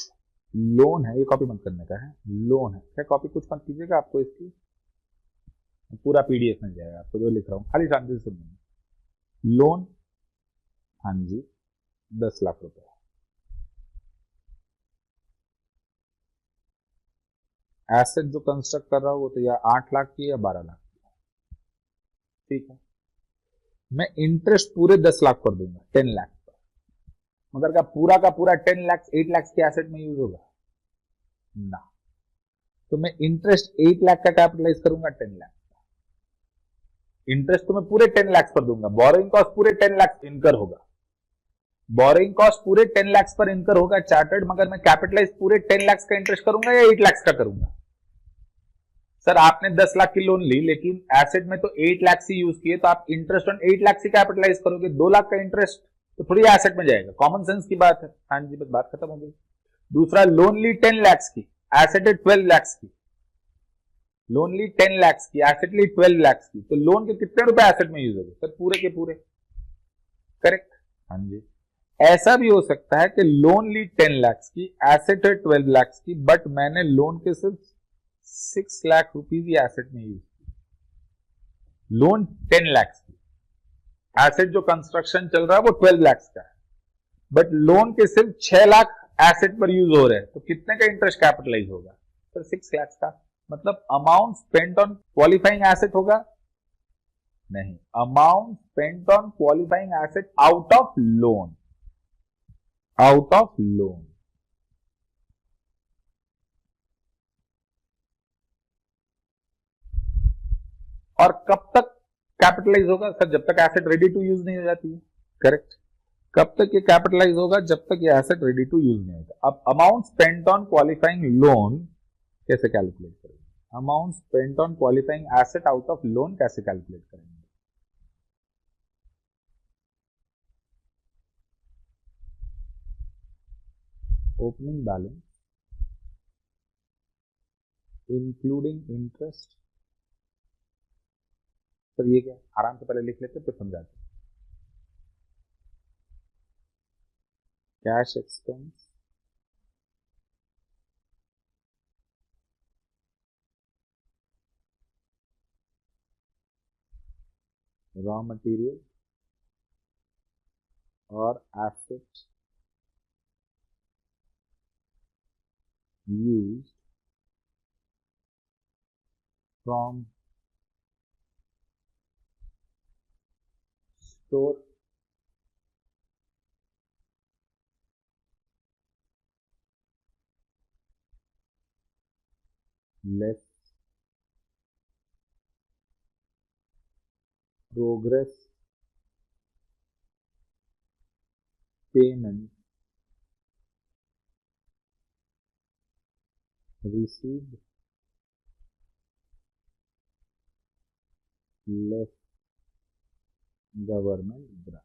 लोन है, ये कॉपी मत करने का है, लोन है, क्या कॉपी कुछ मत कीजिएगा, आपको इसकी पूरा पीडीएफ मिल जाएगा, आपको जो लिख रहा हूं खाली शांति से सुनिए। लोन, हाँ जी, 10 लाख रुपए, एसेट जो कंस्ट्रक्ट कर रहा हूं वो तो या 8 लाख की या 12 लाख की, ठीक है। मैं इंटरेस्ट पूरे 10 लाख कर दूंगा, 10 लाख पर, मगर का पूरा 10 लाख 8 लाख के एसेट में यूज होगा ना, तो मैं इंटरेस्ट 8 लाख का कैपिटलाइज करूंगा 10 लाख का, इंटरेस्ट तो मैं पूरे 10 लाख पर दूंगा, बोरोइंग कॉस्ट पूरे 10 लाख इनकर होगा, बोरोइंग कॉस्ट पूरे 10 लाख पर इनकर होगा चार्टर्ड, मगर मैं कैपिटलाइज पूरे 10 लाख का इंटरेस्ट करूंगा या 8 लाख का करूंगा। सर आपने 10 लाख की लोन ली लेकिन एसेट में तो 8 लाख से यूज किए, तो आप इंटरेस्ट ऑन 8 लाख से कैपिटलाइज करोगे, 2 लाख का इंटरेस्ट तो थोड़ी एसेट में जाएगा, कॉमन सेंस की बात है। हाँ जी, बस बात खत्म हो गई। दूसरा, लोन ली 10 लाख की, एसेट है 12 लाख की, लोन ली 10 लाख की, एसेट ली 12 लाख की, तो लोन के कितने रुपए एसेट में यूज होंगे सर, पूरे के पूरे। करेक्ट। हाँ जी। ऐसा भी हो सकता है कि लोन ली 10 लाख की, एसेट है 12 लाख की, बट मैंने लोन के सिर्फ 6 लाख रुपीज ही एसेट में यूज की। लोन 10 लाख की, एसेट जो कंस्ट्रक्शन चल रहा है वो 12 लाख का है, बट लोन के सिर्फ 6 लाख एसेट पर यूज हो रहे हैं, तो कितने का इंटरेस्ट कैपिटलाइज होगा? तो 6 लाख का। मतलब amount spent on qualifying asset होगा? नहीं, amount spent on qualifying asset out of loan, out of loan. और कब तक कैपिटलाइज होगा सर? जब तक एसेट रेडी टू यूज नहीं हो जाती है। करेक्ट। कब तक ये कैपिटलाइज होगा? जब तक ये एसेट रेडी टू यूज नहीं होता। अब amount spent on qualifying loan कैसे कैलकुलेट करेंगे? Amount spent on qualifying asset out of loan कैसे कैलकुलेट करेंगे? Opening balance including interest. Sir ये क्या? आराम से पहले लिख लेते फिर समझाते। कैश एक्सपेंस रॉ मटेरियल और asset used from store less progress payment received less government grant।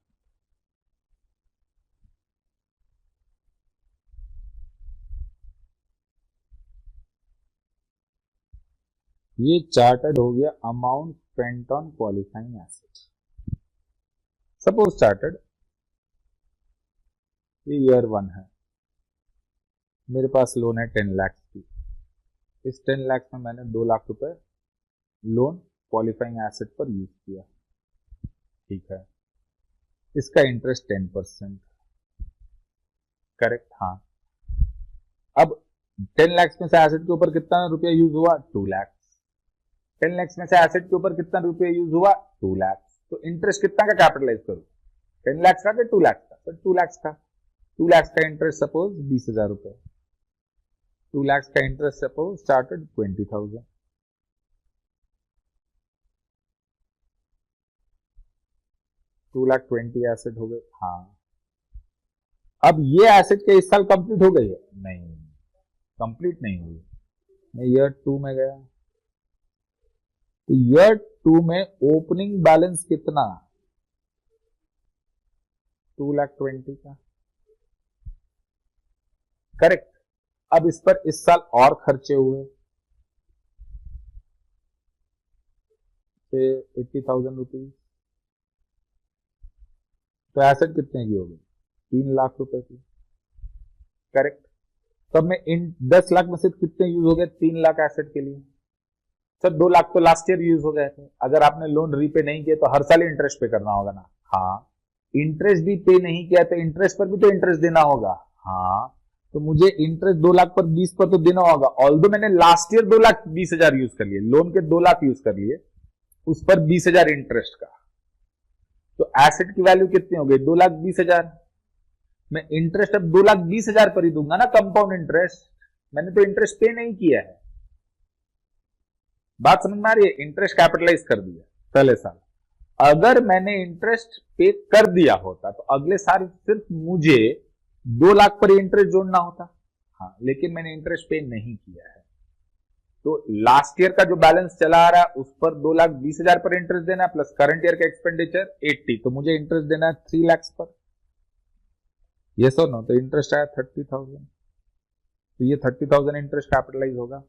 ये चार्टेड हो गया amount spent on qualifying asset. Suppose chartered ये ईयर 1 है, मेरे पास लोन है 10 लाख की। इस 10 लाख में मैंने 2 लाख रुपए लोन क्वालिफाइंग एसेट पर यूज किया। ठीक है, इसका इंटरेस्ट 10%। करेक्ट। हाँ। अब 10 लाख में से एसेट के ऊपर कितना रुपया यूज हुआ? 2 लाख। 10 लाख में से एसेट के ऊपर कितना रुपया यूज हुआ? 2 लाख। तो इंटरेस्ट कितना का कैपिटलाइज करूं? 10 लाख का कि 2 लाख का? तो 2 लाख का। 2 लाख का इंटरेस्ट सपोज 20,000 रुपए। 2 लाख का interest suppose started 20,000। 2 lakh 20 asset हो गए। हाँ। अब ये एसेट के इस साल कंप्लीट हो गई है? नहीं, कंप्लीट नहीं हुई। मैं ईयर 2 में गया, तो ईयर 2 में ओपनिंग बैलेंस कितना? 2 लाख 20 का। करेक्ट। अब इस पर इस साल और खर्चे हुए 80,000 रुपीज, तो एसेट कितने की होगी? 3 लाख रुपए की। करेक्ट। तब में इन 10 लाख में से कितने यूज हो गए? 3 लाख एसेट के लिए। सर 2 लाख तो लास्ट ईयर यूज हो गए थे। अगर आपने लोन रीपे नहीं किया तो हर साल इंटरेस्ट पे करना होगा ना? हाँ। इंटरेस्ट भी पे नहीं किया तो इंटरेस्ट पर भी तो इंटरेस्ट देना होगा। हाँ। तो मुझे इंटरेस्ट 2 लाख पर 20 पर तो देना होगा। ऑल्दो मैंने लास्ट ईयर 2,20,000 यूज कर लिए, लोन के 2 लाख यूज कर लिए, उस पर 20,000 इंटरेस्ट का, तो एसेट की वैल्यू कितनी हो गई? 2,20,000। मैं इंटरेस्ट अब 2,20,000 पर ही दूंगा ना, कंपाउंड इंटरेस्ट। मैंने तो इंटरेस्ट पे नहीं किया है। बात समझ में आ रही है? इंटरेस्ट कैपिटलाइज कर दिया पहले साल। अगर मैंने इंटरेस्ट पे कर दिया होता तो अगले साल सिर्फ मुझे 2 लाख पर इंटरेस्ट जोड़ना होता। हाँ, लेकिन मैंने इंटरेस्ट पे नहीं किया है, तो लास्ट ईयर का जो बैलेंस चला आ रहा है उस पर 2,20,000 पर इंटरेस्ट देना है, प्लस करंट ईयर का एक्सपेंडिचर 80, तो मुझे इंटरेस्ट देना है 3 लाख पर। यस और नो? तो इंटरेस्ट आया 30,000, तो ये 30,000 इंटरेस्ट कैपिटलाइज होगा।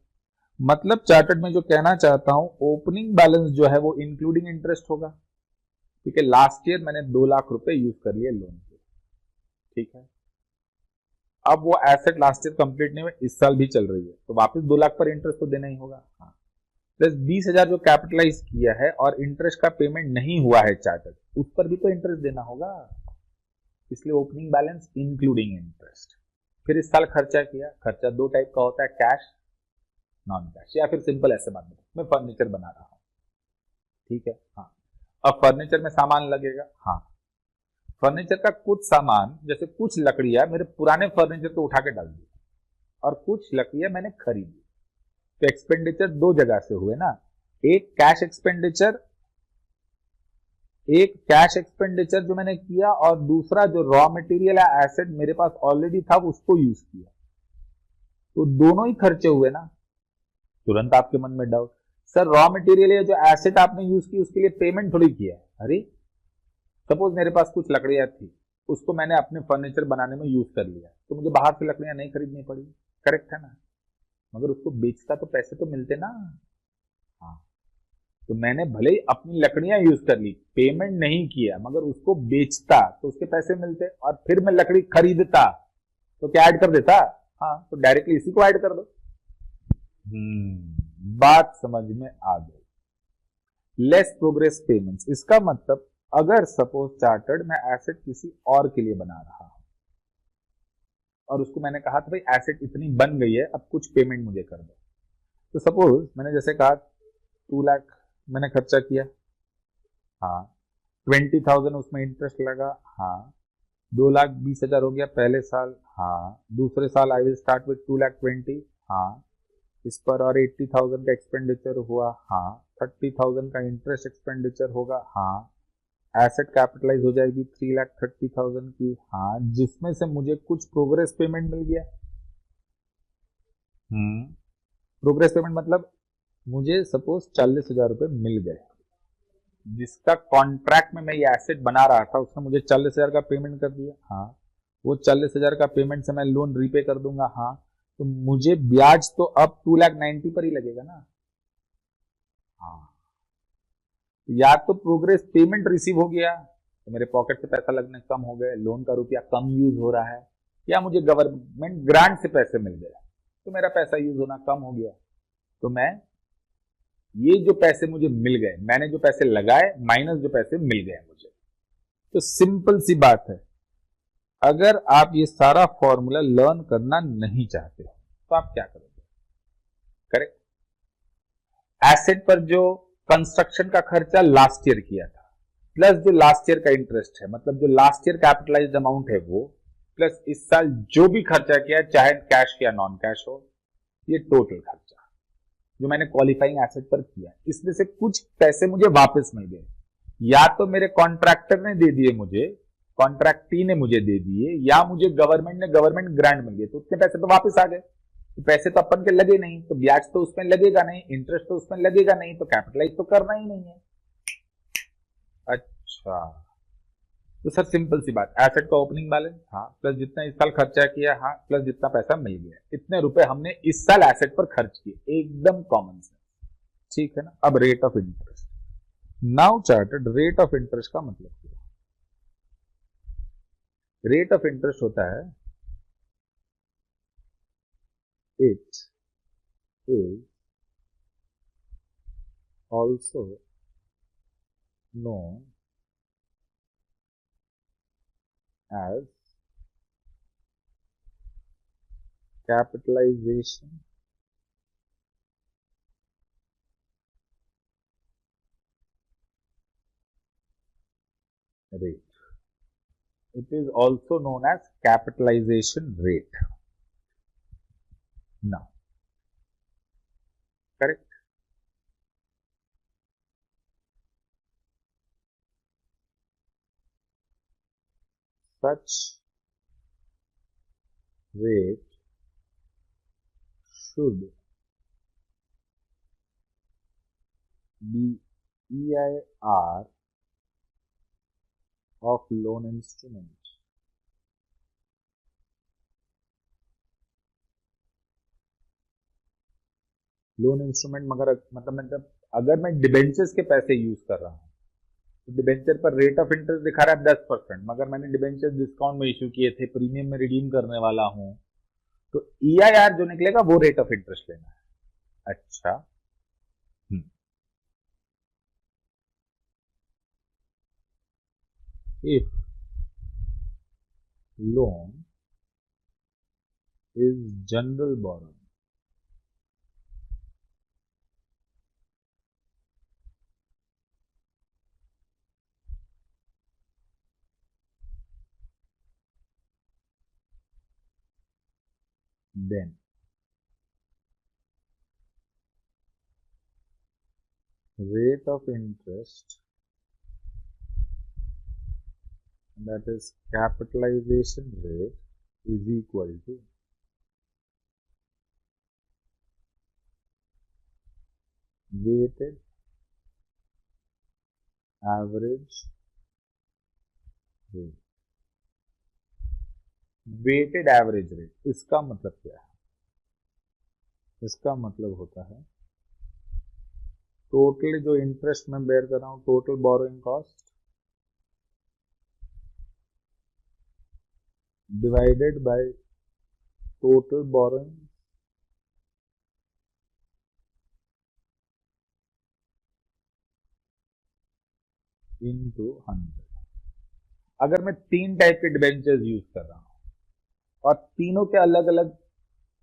मतलब चार्टर्ड में जो कहना चाहता हूं, ओपनिंग बैलेंस जो है वो इंक्लूडिंग इंटरेस्ट होगा। क्योंकि लास्ट ईयर मैंने 2 लाख रुपए यूज कर लिए लोन के, ठीक है। अब वो एसेट लास्ट ईयर कंप्लीट नहीं हुए, इस साल भी चल रही है, तो वापस 2 लाख पर इंटरेस्ट तो देना ही होगा। हाँ, प्लस 20,000 जो कैपिटलाइज किया है और इंटरेस्ट का पेमेंट नहीं हुआ है चार्टर्ड, उस पर भी तो इंटरेस्ट देना होगा, इसलिए ओपनिंग बैलेंस इंक्लूडिंग इंटरेस्ट। फिर इस साल खर्चा किया, खर्चा 2 टाइप का होता है, कैश, नॉन कैश, या फिर सिंपल ऐसे मान लो मैं फर्नीचर बना रहा हूं, ठीक है। हाँ, अब फर्नीचर में सामान लगेगा। हाँ, फर्नीचर का कुछ सामान, जैसे कुछ लकड़ियां मेरे पुराने फर्नीचर को उठा के डाल दी और कुछ लकड़ियां मैंने खरीदी, तो एक्सपेंडिचर 2 जगह से हुए ना, एक कैश एक्सपेंडिचर, एक कैश एक्सपेंडिचर जो मैंने किया, और दूसरा जो रॉ मटेरियल या एसेट मेरे पास ऑलरेडी था उसको यूज किया, तो दोनों ही खर्चे हुए ना। तुरंत आपके मन में डाउट, सर रॉ मटेरियल या जो एसेट आपने यूज की उसके लिए पेमेंट थोड़ी किया है। अरे सपोज मेरे पास कुछ लकड़ियां थी, उसको मैंने अपने फर्नीचर बनाने में यूज कर लिया, तो मुझे बाहर से लकड़ियां नहीं खरीदनी पड़ी, करेक्ट है ना, मगर उसको बेचता तो पैसे तो मिलते ना। हाँ, तो मैंने भले ही अपनी लकड़ियां यूज कर ली, पेमेंट नहीं किया, मगर उसको बेचता तो उसके पैसे मिलते, और फिर मैं लकड़ी खरीदता तो क्या ऐड कर देता। हाँ, तो डायरेक्टली इसी को ऐड कर दो। बात समझ में आ गई। लेस प्रोग्रेस पेमेंट्स, इसका मतलब अगर सपोज चार्टर्ड मैं एसेट किसी और के लिए बना रहा हूं और उसको मैंने कहा था भाई एसेट इतनी बन गई है, अब कुछ पेमेंट मुझे कर दो, तो सपोज मैंने जैसे कहा 2 लाख मैंने खर्चा किया, हाँ, 20,000 उसमें इंटरेस्ट लगा, हाँ, 2,20,000 हो गया पहले साल, हाँ, दूसरे साल आई विल स्टार्ट विद 2,20,000, हाँ, इस पर और 80,000 का एक्सपेंडिचर हुआ, हाँ, 30,000 का इंटरेस्ट एक्सपेंडिचर होगा, हाँ, एसेट कैपिटलाइज हो जाएगी 3,30,000 की, हाँ, जिसमें से मुझे कुछ प्रोग्रेस पेमेंट मिल गया। प्रोग्रेस पेमेंट मतलब मुझे सपोज 40,000 रुपए मिल गए, जिसका कॉन्ट्रैक्ट में मैं ये एसेट बना रहा था उसने मुझे 40,000 का पेमेंट कर दिया, हाँ, वो 40,000 का पेमेंट से मैं लोन रीपे कर दूंगा, हाँ, तो मुझे ब्याज तो अब 2,90,000 पर ही लगेगा ना। हाँ, या तो प्रोग्रेस पेमेंट रिसीव हो गया तो मेरे पॉकेट से पैसा लगने कम हो गए, लोन का रुपया कम यूज हो रहा है, या मुझे गवर्नमेंट ग्रांट से पैसे मिल गए तो मेरा पैसा यूज होना कम हो गया, तो मैं ये जो पैसे मुझे मिल गए, मैंने जो पैसे लगाए माइनस जो पैसे मिल गए मुझे, तो सिंपल सी बात है, अगर आप ये सारा फॉर्मूला लर्न करना नहीं चाहते तो आप क्या करोगे, करेक्ट। एसेट पर जो कंस्ट्रक्शन का खर्चा लास्ट ईयर किया था, प्लस जो लास्ट ईयर का इंटरेस्ट है, मतलब जो लास्ट ईयर कैपिटलाइज्ड अमाउंट है वो, प्लस इस साल जो भी खर्चा किया चाहे कैश या नॉन कैश हो, ये टोटल खर्चा जो मैंने क्वालिफाइंग एसेट पर किया, इसमें से कुछ पैसे मुझे वापस मिल गए, या तो मेरे कॉन्ट्रैक्टर ने दे दिए मुझे, कॉन्ट्रैक्टी ने मुझे दे दिए, या मुझे गवर्नमेंट ग्रांट मिल गए, तो उतने पैसे तो वापस आ गए, तो पैसे तो अपन के लगे नहीं, तो ब्याज तो उसमें लगेगा नहीं, इंटरेस्ट तो उसमें लगेगा नहीं, तो कैपिटलाइज तो करना ही नहीं है। अच्छा, तो सर सिंपल सी बात, एसेट का ओपनिंग बैलेंस, हाँ, प्लस जितना इस साल खर्चा किया, हाँ, प्लस जितना पैसा मिल गया, इतने रुपए हमने इस साल एसेट पर खर्च किए, एकदम कॉमन सेंस, ठीक है ना। अब rate of interest, now chartered rate of interest का मतलब क्या, रेट ऑफ इंटरेस्ट होता है, it is also known as capitalization rate. It is also known as capitalization rate. Now, correct? Such rate should be EIR of loan instrument. Loan instrument मगर मतलब अगर मैं डिबेंचर्स के पैसे यूज कर रहा हूं तो डिबेंचर पर रेट ऑफ इंटरेस्ट दिखा रहा है 10%, मगर मैंने डिबेंचर डिस्काउंट में इश्यू किए थे, प्रीमियम में रिडीम करने वाला हूं, तो ईआईआर जो निकलेगा वो रेट ऑफ इंटरेस्ट लेना है। अच्छा, if loan is general borrowing, then rate of interest, that is capitalization rate, is equal to weighted average rate। Weighted average rate, इसका मतलब क्या है? इसका मतलब होता है टोटल जो इंटरेस्ट मैं बेयर कर रहा हूं, total borrowing cost divided by total borrowing into 100। अगर मैं 3 टाइप के डिबेंचर्स यूज कर रहा हूं और तीनों के अलग अलग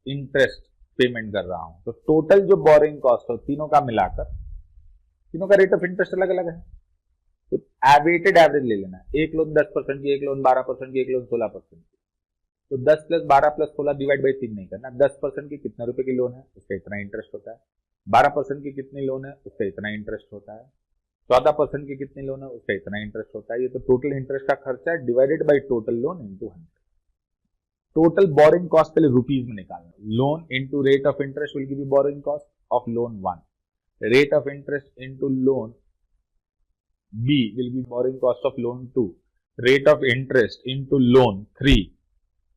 इंटरेस्ट पेमेंट कर रहा हूं, तो टोटल जो बोरिंग कॉस्ट हो तीनों का मिलाकर, तीनों का रेट ऑफ इंटरेस्ट अलग अलग है, तो वेटेड एवरेज ले लेना है। एक लोन 10% की, एक लोन 12% की, एक लोन 16% की, तो 10 प्लस 12 प्लस 16 डिवाइड बाई 3 नहीं करना। 10% की कितने रुपए की लोन है उसका इतना इंटरेस्ट होता है, 12% की कितनी लोन है उसका इतना इंटरेस्ट होता है, 14% की कितनी लोन है उसका इतना इंटरेस्ट होता है। ये तो टोटल इंटरेस्ट का खर्चा है divided by total loan into 100। Total borrowing cost पहले रुपीज में निकालना, loan into rate of interest will give you borrowing cost of loan 1, rate of interest into loan B will be borrowing cost of loan 2, rate of interest into loan 3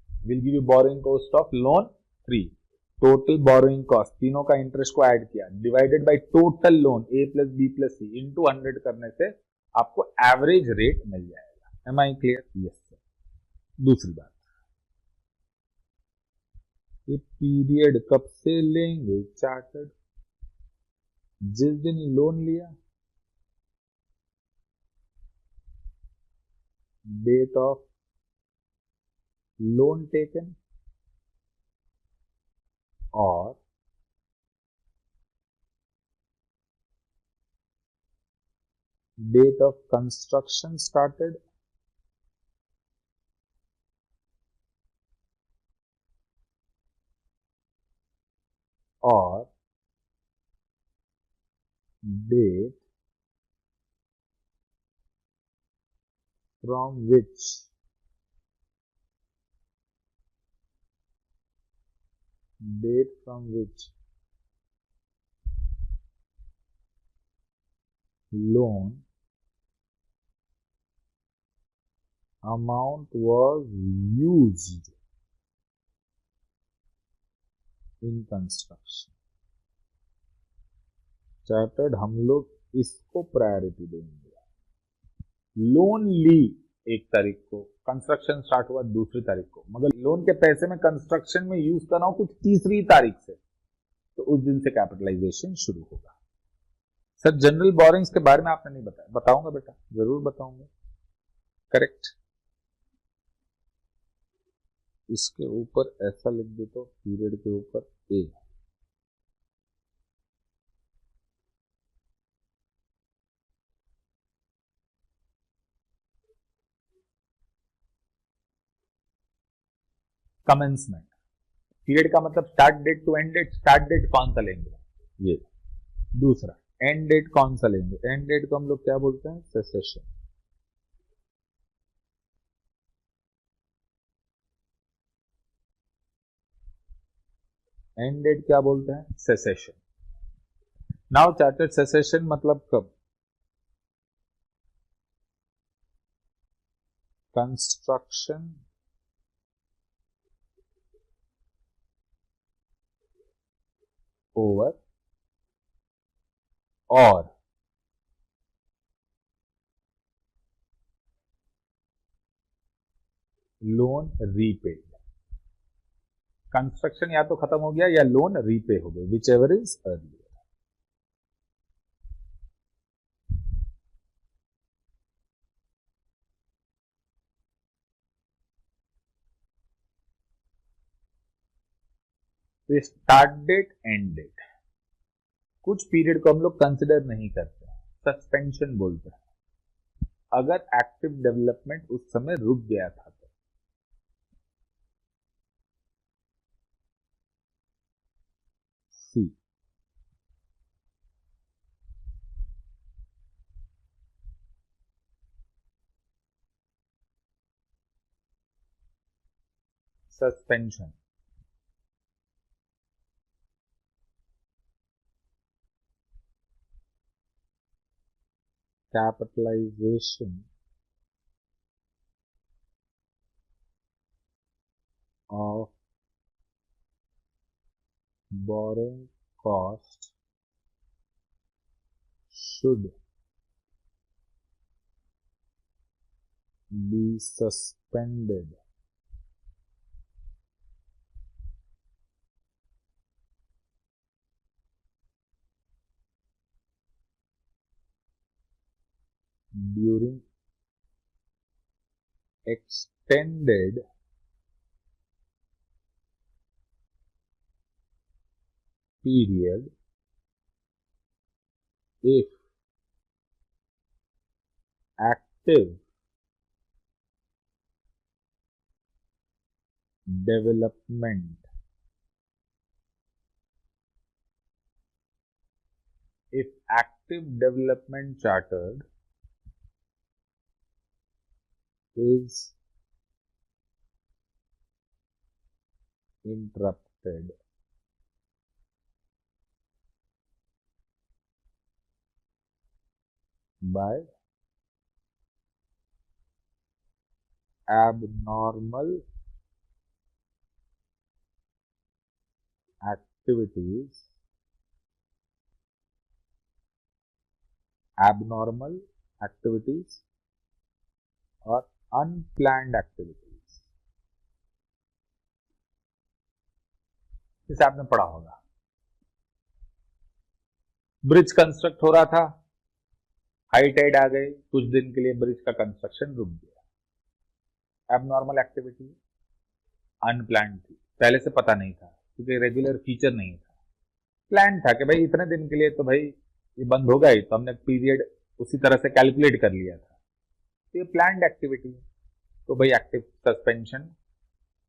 will give you borrowing cost of loan 3, total borrowing cost तीनों का इंटरेस्ट को ऐड किया divided by total loan A plus B plus C into 100 करने से आपको एवरेज रेट मिल जाएगा। Am I clear? Yes sir. दूसरी बात, ये पीरियड कब से लेंगे चार्टर्ड? जिस दिन लोन लिया, डेट ऑफ लोन टेकन और डेट ऑफ कंस्ट्रक्शन स्टार्टेड और date from which loan amount was used in construction। Chartered हम लोग इसको प्रायोरिटी देंगे। लोन ली 1 तारीख को, कंस्ट्रक्शन स्टार्ट हुआ 2 तारीख को, मगर लोन के पैसे में कंस्ट्रक्शन में यूज कर रहा हूं कुछ 3 तारीख से, तो उस दिन से कैपिटलाइजेशन शुरू होगा। सर जनरल बोरिंग्स के बारे में आपने नहीं बताया। बताऊंगा बेटा, जरूर बताऊंगा। करेक्ट। इसके ऊपर ऐसा लिख दे तो पीरियड के ऊपर ए, कमेंसमेंट। पीरियड का मतलब start date to end date. Start date कौन सा लेंगे? ये। दूसरा, एंड डेट कौन सा लेंगे? एंड डेट को हम लोग क्या बोलते हैं? सेसेशन। एंड डेट क्या बोलते हैं? सेसेशन। नाउ चार्टर्ड, सेसेशन मतलब कब? कंस्ट्रक्शन ओवर और लोन रीपेड, कंस्ट्रक्शन या तो खत्म हो गया या लोन रीपे हो गए, whichever is earlier. Start date, end date, कुछ पीरियड को हम लोग कंसिडर नहीं करते, सस्पेंशन बोलते हैं। अगर एक्टिव डेवलपमेंट उस समय रुक गया था तो C, suspension. Capitalisation of borrowing cost should be suspended during extended period if active development chartered is interrupted by abnormal activities or unplanned activities। इसे आपने पढ़ा होगा, ब्रिज कंस्ट्रक्ट हो रहा था, हाई टाइड आ गए, कुछ दिन के लिए ब्रिज का कंस्ट्रक्शन रुक गया। एबनॉर्मल एक्टिविटी, अनप्लान्ड थी, पहले से पता नहीं था क्योंकि रेगुलर फीचर नहीं था। प्लान था कि भाई इतने दिन के लिए तो भाई ये बंद होगा ही, तो हमने पीरियड उसी तरह से कैलकुलेट कर लिया था, तो ये प्लान्ड एक्टिविटी। तो भाई एक्टिव सस्पेंशन,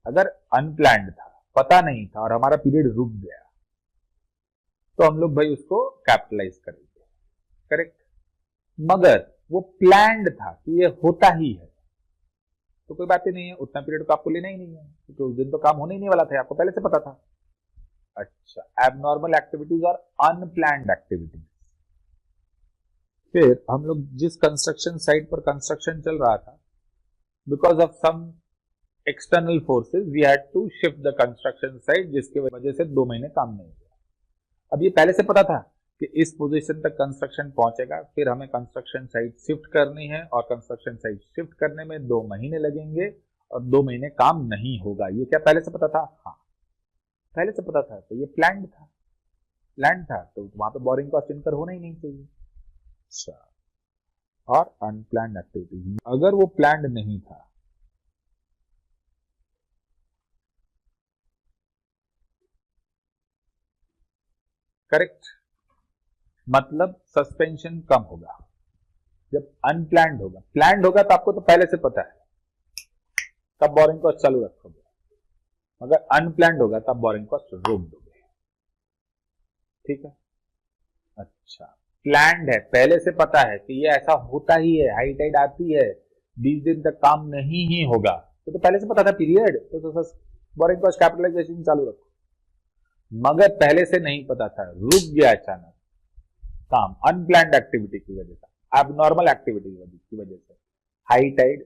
अगर अनप्लान्ड था, पता नहीं था और हमारा पीरियड रुक गया, तो हम लोग भाई उसको कैपिटलाइज करेंगे, करेक्ट। मगर वो प्लान्ड था कि ये होता ही है, तो कोई बात ही नहीं है, उतना पीरियड तो आपको लेना ही नहीं है क्योंकि उस दिन तो काम होने ही नहीं वाला था, आपको पहले से पता था। अच्छा, एबनॉर्मल एक्टिविटीज और अनप्लान्ड एक्टिविटीज। फिर हम लोग जिस कंस्ट्रक्शन साइट पर कंस्ट्रक्शन चल रहा था, because of some external forces we had to shift the construction site, जिसकी वजह से 2 महीने काम नहीं हुआ। अब ये पहले से पता था कि इस पोजीशन तक कंस्ट्रक्शन पहुंचेगा, फिर हमें कंस्ट्रक्शन साइट शिफ्ट करनी है और कंस्ट्रक्शन साइट शिफ्ट करने में 2 महीने लगेंगे और 2 महीने काम नहीं होगा। ये क्या पहले से पता था? हाँ, पहले से पता था, तो ये प्लान्ड था। प्लान्ड था तो वहां पे बोरिंग कॉस्ट इनकर होना ही नहीं चाहिए। अच्छा, और अनप्लान्ड एक्टिविटीज, अगर वो प्लान्ड नहीं था, करेक्ट, मतलब सस्पेंशन कम होगा जब अनप्लान्ड होगा। प्लान्ड होगा तो आपको तो पहले से पता है, तब बोरिंग कॉस्ट चालू रखोगे, मगर अनप्लान्ड होगा तब बोरिंग कॉस्ट रोक दोगे। ठीक है। अच्छा, प्लान्ड है, पहले से पता है कि ये ऐसा होता ही है, हाई टाइड आती है, 20 दिन तक काम नहीं ही होगा, तो पहले से पता था पीरियड, तो बोरिंग कॉस्ट कैपिटलाइजेशन चालू रखो। मगर पहले से नहीं पता था, रुक गया अचानक काम, अनप्लान्ड एक्टिविटी की वजह से, एबनॉर्मल एक्टिविटी की वजह से। हाई टाइड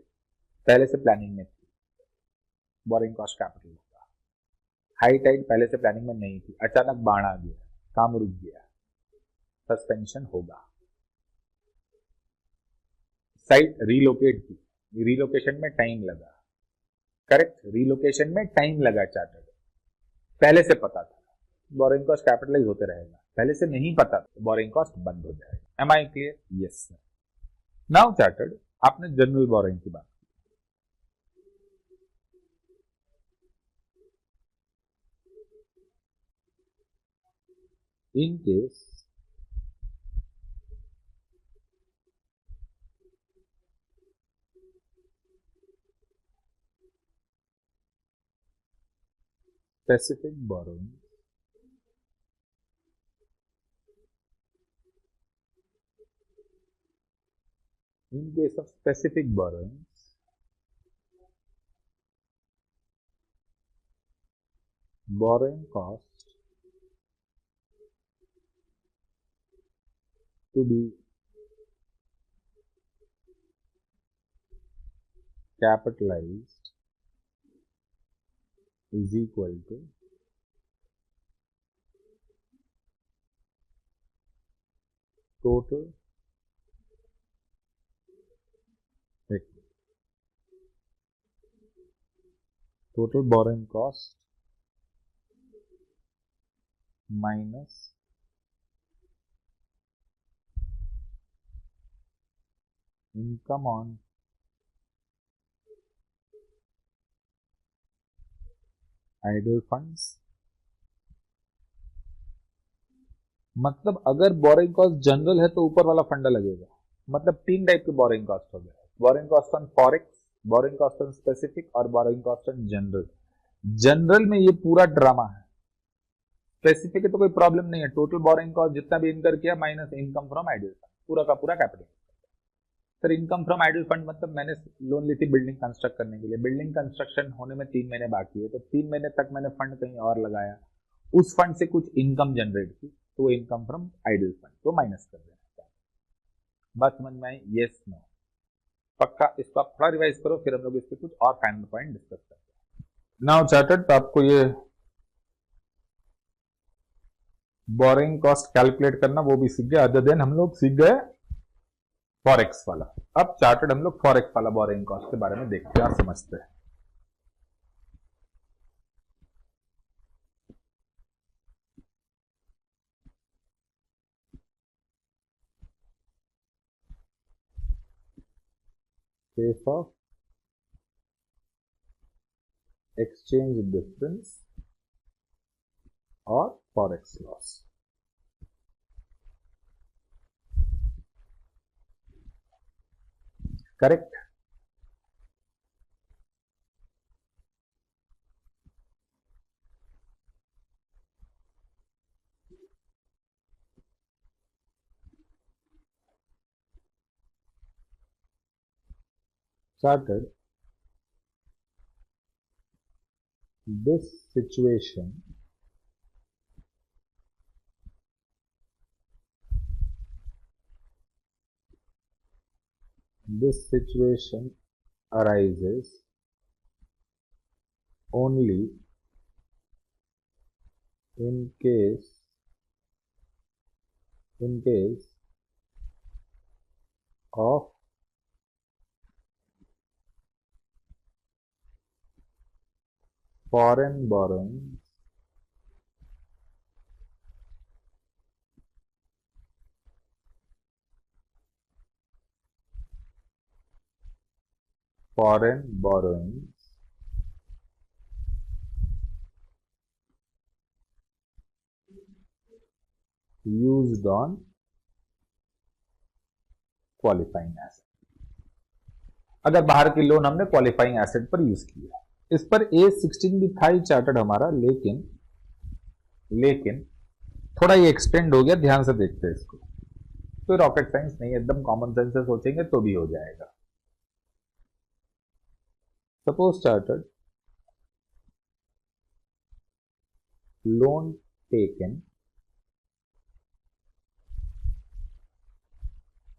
पहले से प्लानिंग में थी, बोरिंग कॉस्ट कैपिटल होगा। हाई टाइड पहले से प्लानिंग में नहीं थी, अचानक बाढ़ आ गया, काम रुक गया, सस्पेंशन होगा। साइट रीलोकेट की, रिलोकेशन में टाइम लगा, करेक्ट, रिलोकेशन में टाइम लगा चार्टर्ड, पहले से पता था बोरिंग कॉस्ट कैपिटलाइज होते रहेगा, पहले से नहीं पता तो बोरिंग कॉस्ट बंद हो जाएगा। Am I clear? Yes sir. Now chartered, आपने जनरल बोरिंग की बात की। In case specific borrowing in case of specific borrowings, borrowing cost to be capitalized is equal to total borrowing cost minus income on idle funds। मतलब अगर बोरिंग कॉस्ट जनरल है तो ऊपर वाला फंडा लगेगा। मतलब तीन टाइप के बोरिंग कॉस्ट हो गए, borrowing cost on forex, borrowing cost on specific और borrowing cost on general. General में ये पूरा ड्रामा है, स्पेसिफिक है तो कोई प्रॉब्लम नहीं है, टोटल बोरिंग कॉस्ट जितना भी इनकर किया minus income from idle fund, पूरा का पूरा capital. Sir income from idle fund मतलब मैंने लोन ली थी बिल्डिंग कंस्ट्रक्ट करने के लिए, बिल्डिंग कंस्ट्रक्शन होने में 3 महीने बाकी है, तो 3 महीने तक मैंने फंड कहीं और लगाया, उस फंड से कुछ इनकम जनरेट की, तो इनकम फ्रॉम आइडल फंड तो माइनस कर देना। बात समझ में आई? Yes no? पक्का? इसको आप थोड़ा रिवाइज करो, फिर हम लोग इसके कुछ और फाइनल पॉइंट डिस्कस करते हैं। नाउ चार्टर्ड, तो आपको ये बोरिंग कॉस्ट कैलकुलेट करना वो भी सीख गए, अदर देन हम लोग सीख गए फॉरेक्स वाला। अब चार्टर्ड हम लोग फॉरेक्स वाला बोरिंग कॉस्ट के बारे में देखते हैं और समझते हैं। केस ऑफ एक्सचेंज डिफरेंस और forex loss. Correct? Started this situation arises only in case of foreign borrowings used on qualifying asset. अगर बाहर की लोन हमने क्वालिफाइंग एसेट पर यूज किया, इस पर A16 भी था ही चार्टर्ड हमारा, लेकिन थोड़ा ये एक्सटेंड हो गया, ध्यान से देखते हैं इसको। तो रॉकेट साइंस नहीं, एकदम कॉमन सेंस से सोचेंगे तो भी हो जाएगा। Suppose chartered loan taken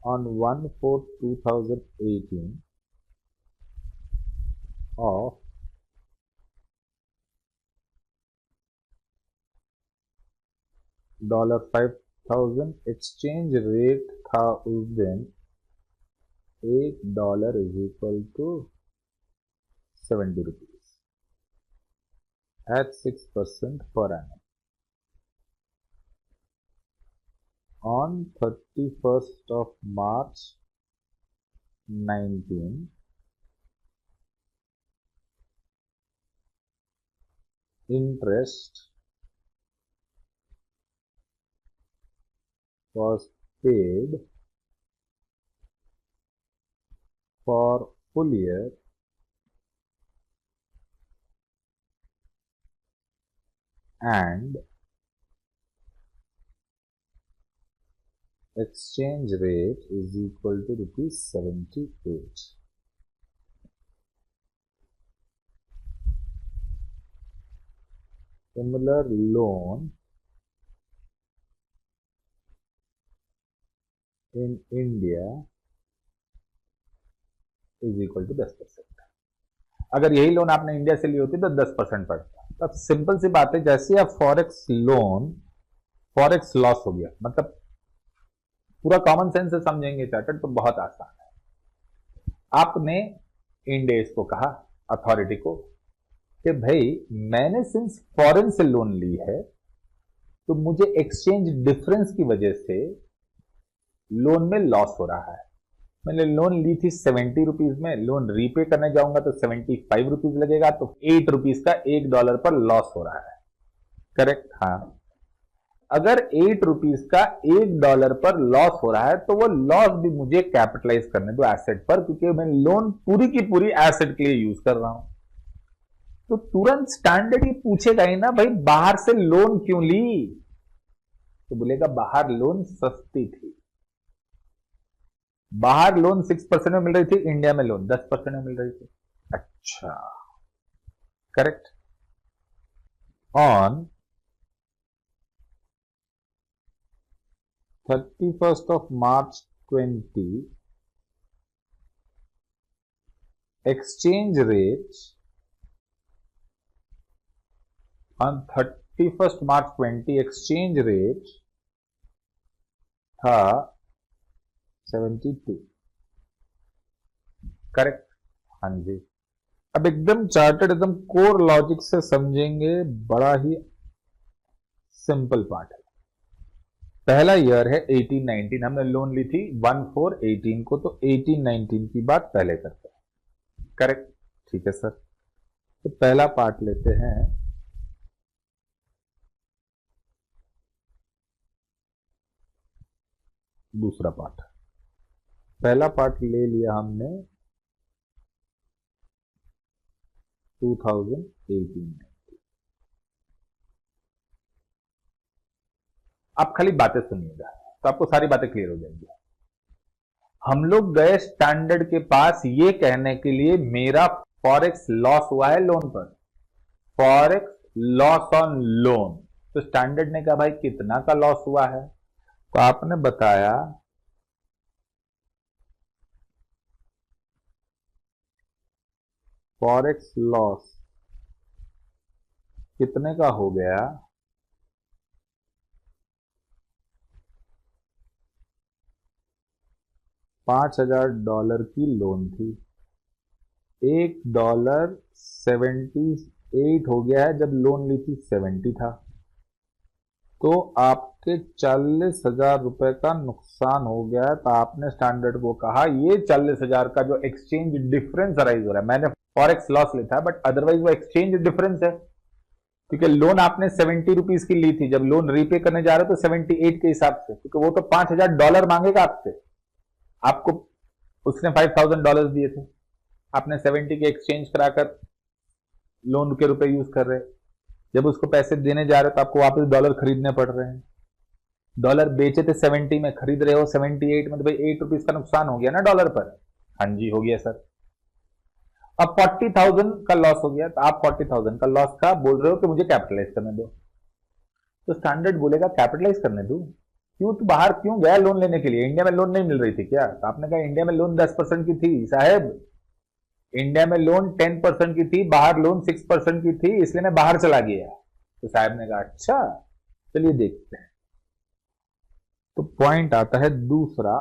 on 1/4/2018 of $5,000, exchange rate था उस दिन $1 is equal to 70 rupees. at 6% per annum. On 31st of March 19, interest was paid for full year and exchange rate is equal to rupees 78. Similar loan in India is equal to 10%. अगर यही लोन आपने इंडिया से ली होती तो 10% पड़ता। अब सिंपल सी बात है, जैसे आप फॉरेक्स लोन, फॉरेक्स लॉस हो गया, मतलब पूरा कॉमन सेंस से समझेंगे चार्टर्ड तो बहुत आसान है। आपने इंडेस को कहा, अथॉरिटी को, कि भाई मैंने सिंस फॉरेन से लोन ली है तो मुझे एक्सचेंज डिफरेंस की वजह से लोन में लॉस हो रहा है। मैंने लोन ली थी 70 रुपीज में, लोन रीपे करने जाऊंगा तो 75 रुपीज लगेगा, तो 8 रुपीज का $1 पर लॉस हो रहा है। करेक्ट? हाँ। अगर 8 रुपीज का $1 पर लॉस हो रहा है तो वो लॉस भी मुझे कैपिटलाइज करने दो एसेट पर, क्योंकि मैं लोन पूरी की पूरी एसेट के लिए यूज कर रहा हूं। तो तुरंत स्टैंडर्ड ही पूछेगा ही ना, भाई बाहर से लोन क्यों ली? तो बोलेगा बाहर लोन सस्ती थी। बाहर लोन 6% में मिल रही थी, इंडिया में लोन 10% में मिल रही थी। अच्छा, correct. On 31st of March 20, exchange rate on 31st March 20 exchange rate था 72। करेक्ट? हाँ जी। अब एकदम चार्टेड, एकदम कोर लॉजिक से समझेंगे, बड़ा ही सिंपल पार्ट है। पहला ईयर है 18-19, हमने लोन ली थी 1/4/18 को, तो 18-19 की बात पहले करते हैं। करेक्ट? ठीक है सर। तो पहला पार्ट लेते हैं, दूसरा पार्ट। पहला पार्ट ले लिया हमने 2018 में। आप खाली बातें सुनिएगा तो आपको सारी बातें क्लियर हो जाएंगी। हम लोग गए स्टैंडर्ड के पास ये कहने के लिए मेरा फॉरेक्स लॉस हुआ है लोन पर, फॉरेक्स लॉस ऑन लोन। तो स्टैंडर्ड ने कहा भाई कितना का लॉस हुआ है? तो आपने बताया फॉरेक्स लॉस कितने का हो गया? $5,000 की लोन थी, $1.78 हो गया है, जब लोन ली थी 70 था, तो आपके 40,000 रुपए का नुकसान हो गया है। तो आपने स्टैंडर्ड को कहा ये 40,000 का जो एक्सचेंज डिफरेंस अराइज हो रहा है, मैंने फॉरेक्स लॉस लेता है बट अदरवाइज वो एक्सचेंज डिफरेंस है, क्योंकि लोन आपने 70 रुपीज की ली थी, जब लोन रीपे करने जा रहे हो तो 78 के हिसाब से, क्योंकि वो तो $5,000 मांगेगा आपसे। आपको उसने $5,000 दिए थे, आपने 70 के एक्सचेंज कराकर लोन के रुपए यूज कर रहे, जब उसको पैसे देने जा रहे हो तो आपको वापस डॉलर खरीदने पड़ रहे हैं। डॉलर बेचे थे 70 में, खरीद रहे हो 78 में, तो भाई 8 रुपीज का नुकसान हो गया ना डॉलर पर। हाँ जी, हो गया सर। अब 40,000 का लॉस हो गया, तो आप 40,000 का लॉस का बोल रहे हो कि मुझे कैपिटलाइज करने दो। तो स्टैंडर्ड बोलेगा कैपिटलाइज करने दो क्यों? तो बाहर क्यों गया लोन लेने के लिए? इंडिया में लोन नहीं मिल रही थी क्या? तो आपने कहा इंडिया में लोन 10% की थी साहब, इंडिया में लोन 10% की थी, बाहर लोन 6% की थी, इसलिए मैं बाहर चला गया। तो साहब ने कहा अच्छा चलिए देखते हैं। तो पॉइंट आता है दूसरा,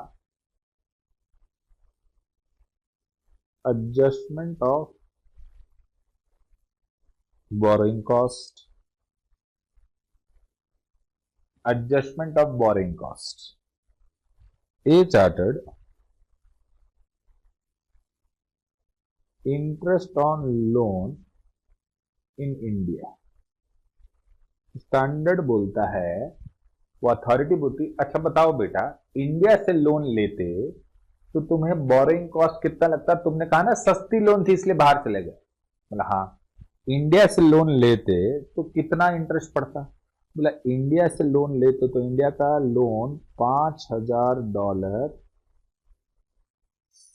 adjustment of borrowing cost, adjustment of borrowing cost. A chartered interest on loan in India. Standard बोलता है, वो अथॉरिटी बोलती, अच्छा बताओ बेटा, इंडिया से लोन लेते तो तुम्हें बोरिंग कॉस्ट कितना लगता? तुमने कहा ना सस्ती लोन थी इसलिए बाहर चले गए। बोला हाँ। इंडिया से लोन लेते तो कितना इंटरेस्ट पड़ता? बोला इंडिया से लोन लेते तो इंडिया का लोन $5,000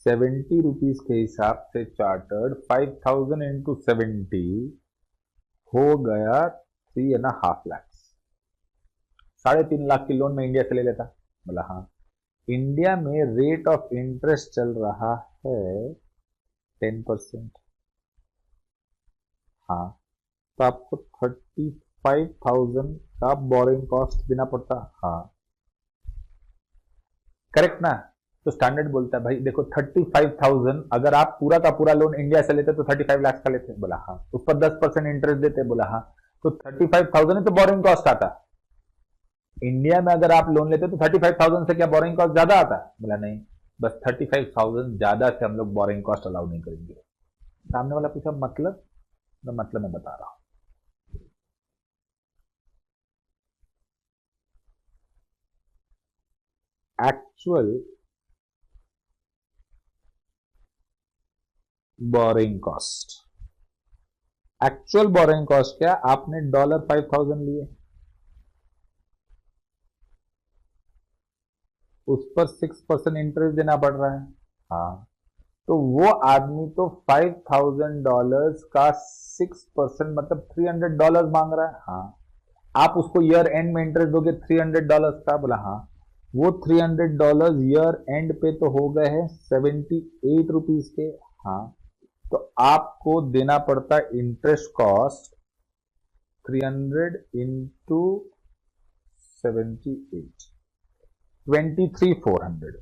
₹70 के हिसाब से चार्टर्ड 5,000 इंटू 70 हो गया 3.5 लाख। 3.5 लाख की लोन में इंडिया से ले लेता। बोला हाँ। इंडिया में रेट ऑफ इंटरेस्ट चल रहा है 10%। हाँ, तो आपको 35,000 का बोरिंग कॉस्ट देना पड़ता। हाँ, करेक्ट ना? तो स्टैंडर्ड बोलता है भाई देखो 35,000 अगर आप पूरा का पूरा लोन इंडिया से लेते तो 35 लाख का लेते। बोला हाँ। उस पर 10% इंटरेस्ट देते। बोला हाँ। तो 35,000 ही तो बोरिंग कॉस्ट आता। इंडिया में अगर आप लोन लेते तो 35,000 से क्या बोरिंग कॉस्ट ज्यादा आता? बोला नहीं, बस 35,000 ज्यादा से हम लोग बोरिंग कॉस्ट अलाउ नहीं करेंगे। सामने वाला पूछा मतलब? मतलब मैं बता रहा हूं। Actual borrowing cost, actual borrowing cost क्या? आपने $5,000 लिए, उस पर 6% इंटरेस्ट देना पड़ रहा है। हाँ, तो वो आदमी तो $5,000 का 6% मतलब $300 मांग रहा है। हाँ, आप उसको ईयर एंड में इंटरेस्ट दोगे $300 का। बोला हाँ। वो $300 ईयर एंड पे तो हो गए हैं ₹78 के। हाँ, तो आपको देना पड़ता इंटरेस्ट कॉस्ट 300 इंटू 78, 23,400।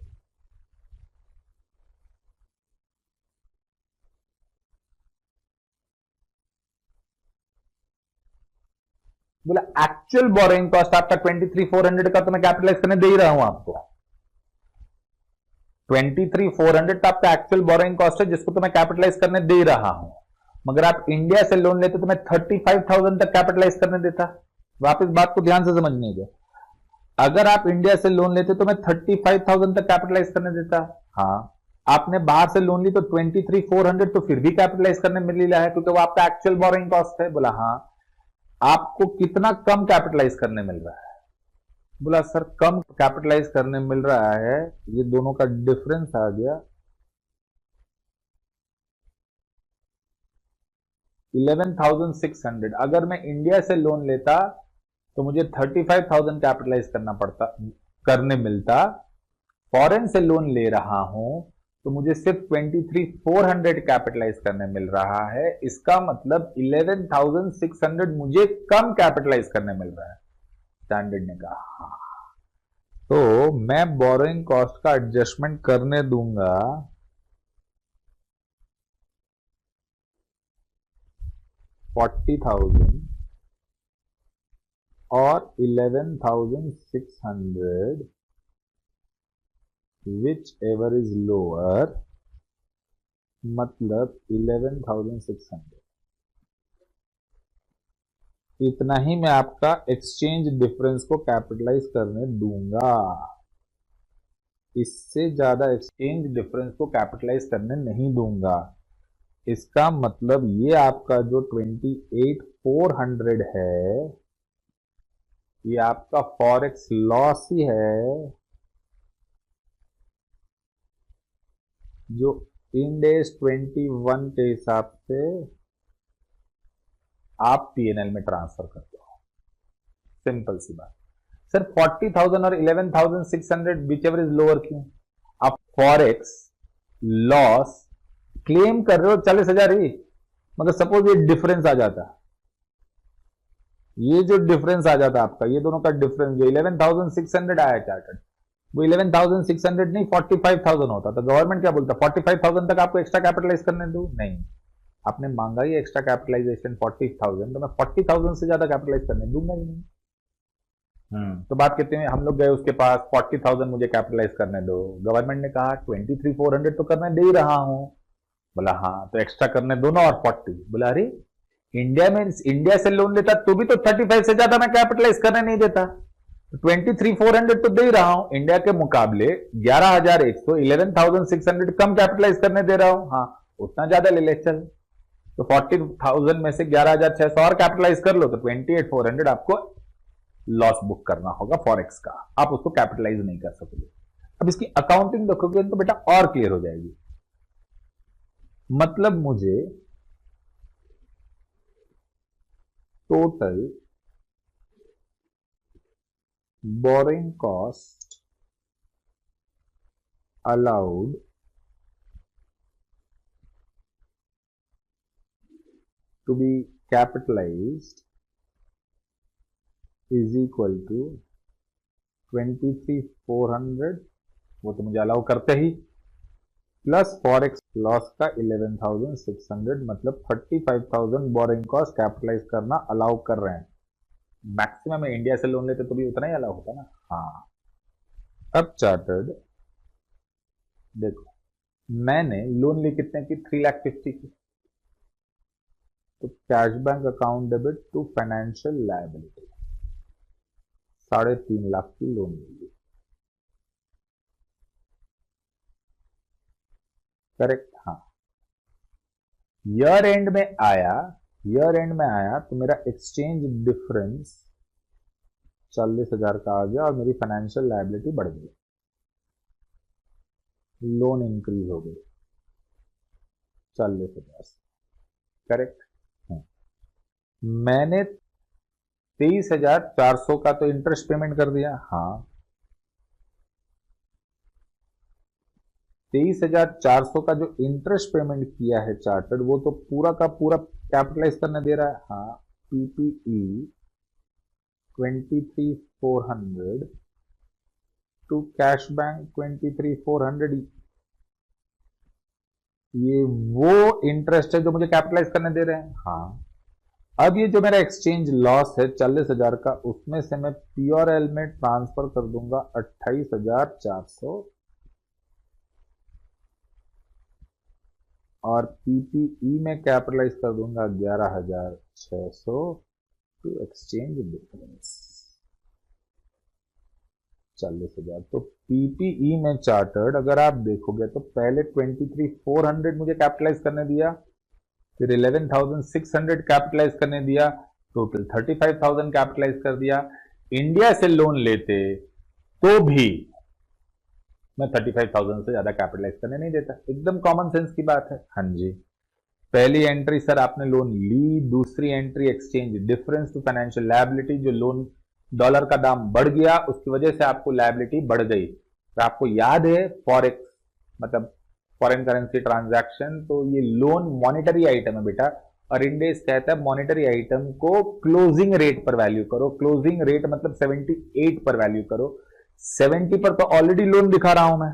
बोला एक्चुअल बोरिंग कॉस्ट आपका 23,400 का तो मैं कैपिटलाइज करने दे ही रहा हूं आपको। 23,400 आपका एक्चुअल बोरिंग कॉस्ट है जिसको तो मैं कैपिटलाइज करने दे ही रहा हूं। मगर आप इंडिया से लोन लेते तो मैं 35,000 तक कैपिटलाइज करने देता। वापस बात को ध्यान से समझने दे। अगर आप इंडिया से लोन लेते तो मैं 35,000 तक कैपिटलाइज करने देता। हाँ, आपने बाहर से लोन ली तो 23,400 तो फिर भी कैपिटलाइज करने मिल रहा है क्योंकि वो आपका एक्चुअल बोरिंग कॉस्ट है। बोला हाँ। आपको कितना कम कैपिटलाइज करने मिल रहा है? बोला सर कम कैपिटलाइज करने मिल रहा है, ये दोनों का डिफरेंस आ गया 11,600। अगर मैं इंडिया से लोन लेता तो मुझे 35,000 कैपिटलाइज करने मिलता। फॉरेन से लोन ले रहा हूं तो मुझे सिर्फ 23,400 कैपिटलाइज करने मिल रहा है। इसका मतलब 11,600 मुझे कम कैपिटलाइज करने मिल रहा है। स्टैंडर्ड ने कहा हाँ, तो मैं बोरोइंग कॉस्ट का एडजस्टमेंट करने दूंगा 40,000 और 11,600 विच एवर इज लोअर, मतलब 11,600। इतना ही मैं आपका एक्सचेंज डिफरेंस को कैपिटलाइज करने दूंगा। इससे ज्यादा एक्सचेंज डिफरेंस को कैपिटलाइज करने नहीं दूंगा। इसका मतलब ये आपका जो 28,400 है ये आपका फॉरेक्स लॉस ही है जो इंड एज 21 के हिसाब से आप पीएनएल में ट्रांसफर करते हो। सिंपल सी बात। सर 40,000 और 11,600 विच एवर इज लोअर क्यों? आप फॉरेक्स लॉस क्लेम कर रहे हो 40,000 ही, मगर सपोज ये डिफरेंस आ जाता, ये जो डिफरेंस आ जाता आपका, ये दोनों का डिफरेंस जो 11,600 आया चार्टर्ड, वो 11,600 नहीं 45,000 होता। तो गवर्नमेंट क्या बोलता? 45,000 तक आपको एक्स्ट्रा कैपिटलाइज करने दो? नहीं, आपने मांगा ही एक्स्ट्रा कैपिटलाइजेशन 40,000, तो मैं 40,000 से ज्यादा कैपिटलाइज करने दूंगा ही नहीं। तो बात कहते हैं हम लोग गए उसके पास, 40,000 मुझे कैपिटलाइज करने दो। गवर्नमेंट ने कहा 23,400 तो करने दे ही रहा हूं। बोला हाँ, तो एक्स्ट्रा करने दो ना और 40। बोला अरे इंडिया से लोन लेता तो भी तो 35 से ज्यादा मैं कैपिटलाइज करने नहीं देता। 23,400 तो दे ही रहा हूं, इंडिया के मुकाबले 11,100 11,600 कम कैपिटलाइज करने दे रहा हूं। हाँ, उतना ज्यादा ले ले चल। तो 40,000 में से 11,600 और कैपिटलाइज कर लो तो 28,400 आपको लॉस बुक करना होगा फॉरेक्स का, आप उसको कैपिटलाइज नहीं कर सकोगे। अब इसकी अकाउंटिंग देखोगे तो बेटा और क्लियर हो जाएगी। मतलब मुझे total borrowing cost allowed to be capitalised is equal to 23,400, वो तो मुझे अलाउ करते ही, प्लस फॉरेक्स लॉस का 11,600, मतलब 35,000 बोरिंग कॉस्ट कैपिटलाइज करना अलाउ कर रहे हैं। मैक्सिमम इंडिया से लोन लेते तो भी उतना ही अलाउ होता ना। हाँ, अब चार्टर्ड देखो, मैंने लोन ली कितने की, 3,50,000 की। तो cash bank account debit to financial liability 3.5 lakh की लोन ली, करेक्ट। हाँ, ईयर एंड में आया तो मेरा एक्सचेंज डिफरेंस 40,000 का आ गया और मेरी फाइनेंशियल लायबिलिटी बढ़ गई, लोन इंक्रीज हो गई 40,000, करेक्ट। मैंने 23,400 का तो इंटरेस्ट पेमेंट कर दिया। हाँ, 23,400 का जो इंटरेस्ट पेमेंट किया है चार्टर्ड, वो तो पूरा का पूरा कैपिटलाइज करने दे रहा है। हाँ, पीपीई 23,400 टू कैश बैंक 23,400, ये वो इंटरेस्ट है जो मुझे कैपिटलाइज करने दे रहे हैं। हाँ, अब ये जो मेरा एक्सचेंज लॉस है 40,000 का, उसमें से मैं पीआरएल में ट्रांसफर कर दूंगा 28,400 और पीपीई में कैपिटलाइज कर दूंगा 11,600 टू एक्सचेंज डिफरेंस 40,000। तो पीपीई में चार्टर्ड अगर आप देखोगे तो पहले 23,400 मुझे कैपिटलाइज करने दिया, फिर 11,600 कैपिटलाइज करने दिया, टोटल 35,000 कैपिटलाइज कर दिया। इंडिया से लोन लेते तो भी मैं 35,000 से ज्यादा कैपिटलाइज करने नहीं देता। एकदम कॉमन सेंस की बात है। हाँ जी, पहली एंट्री सर आपने लोन ली, दूसरी entry exchange difference to financial liability, जो लोन डॉलर का दाम बढ़ गया उसकी वजह से आपको लायबिलिटी बढ़ गई। तो आपको याद है फॉरेक्स मतलब फॉरेन करेंसी ट्रांजैक्शन, तो ये लोन मॉनेटरी आइटम है बेटा, और इंडेक्स कहता है मॉनेटरी आइटम को क्लोजिंग रेट पर वैल्यू करो। क्लोजिंग रेट मतलब 78 पर वैल्यू करो। 70 पर तो ऑलरेडी लोन दिखा रहा हूं मैं,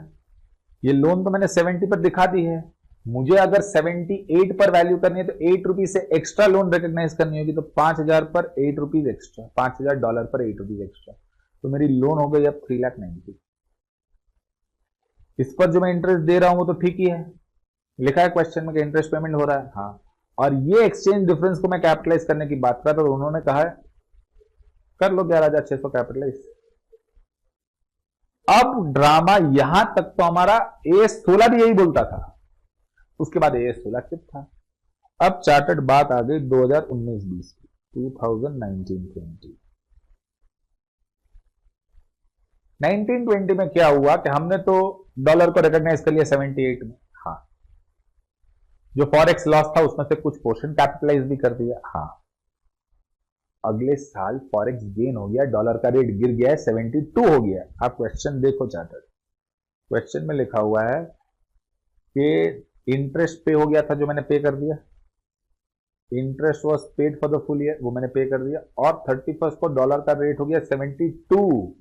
ये लोन तो मैंने 70 पर दिखा दी है। मुझे अगर 78 पर वैल्यू करनी है तो 8 रुपीज से एक्स्ट्रा लोन रिकॉग्नाइज करनी होगी, तो 5,000 पर 8 रुपीज एक्स्ट्रा, $5,000 पर 8 रुपीज एक्स्ट्रा, तो मेरी लोन हो गई अब 3,90,000। इस पर जो मैं इंटरेस्ट दे रहा हूं वो तो ठीक ही है, लिखा है क्वेश्चन में कि इंटरेस्ट पेमेंट हो रहा है। हाँ, और ये एक्सचेंज डिफरेंस को मैं कैपिटलाइज करने की बात कर रहा हूं, तो उन्होंने कहा है कर लो 11,600 कैपिटलाइज। अब ड्रामा यहां तक तो हमारा AS16 भी यही बोलता था, उसके बाद AS16 चुप था। अब चार्टर्ड बात आ गई 2019-20 की, 2019-20। 1920 में क्या हुआ कि हमने तो डॉलर को रिकॉग्नाइज कर लिया 78 में। हाँ, जो फॉरेक्स लॉस था उसमें से कुछ पोर्शन कैपिटलाइज भी कर दिया। हाँ, अगले साल फॉरेक्स गेन हो गया, डॉलर का रेट गिर गया है, 72 हो गया। आप क्वेश्चन देखो चार्टर्ड, क्वेश्चन में लिखा हुआ है कि इंटरेस्ट पे हो गया था जो मैंने पे कर दिया, interest was paid for the full year, वो मैंने पे कर दिया, और 31 को डॉलर का रेट हो गया 72,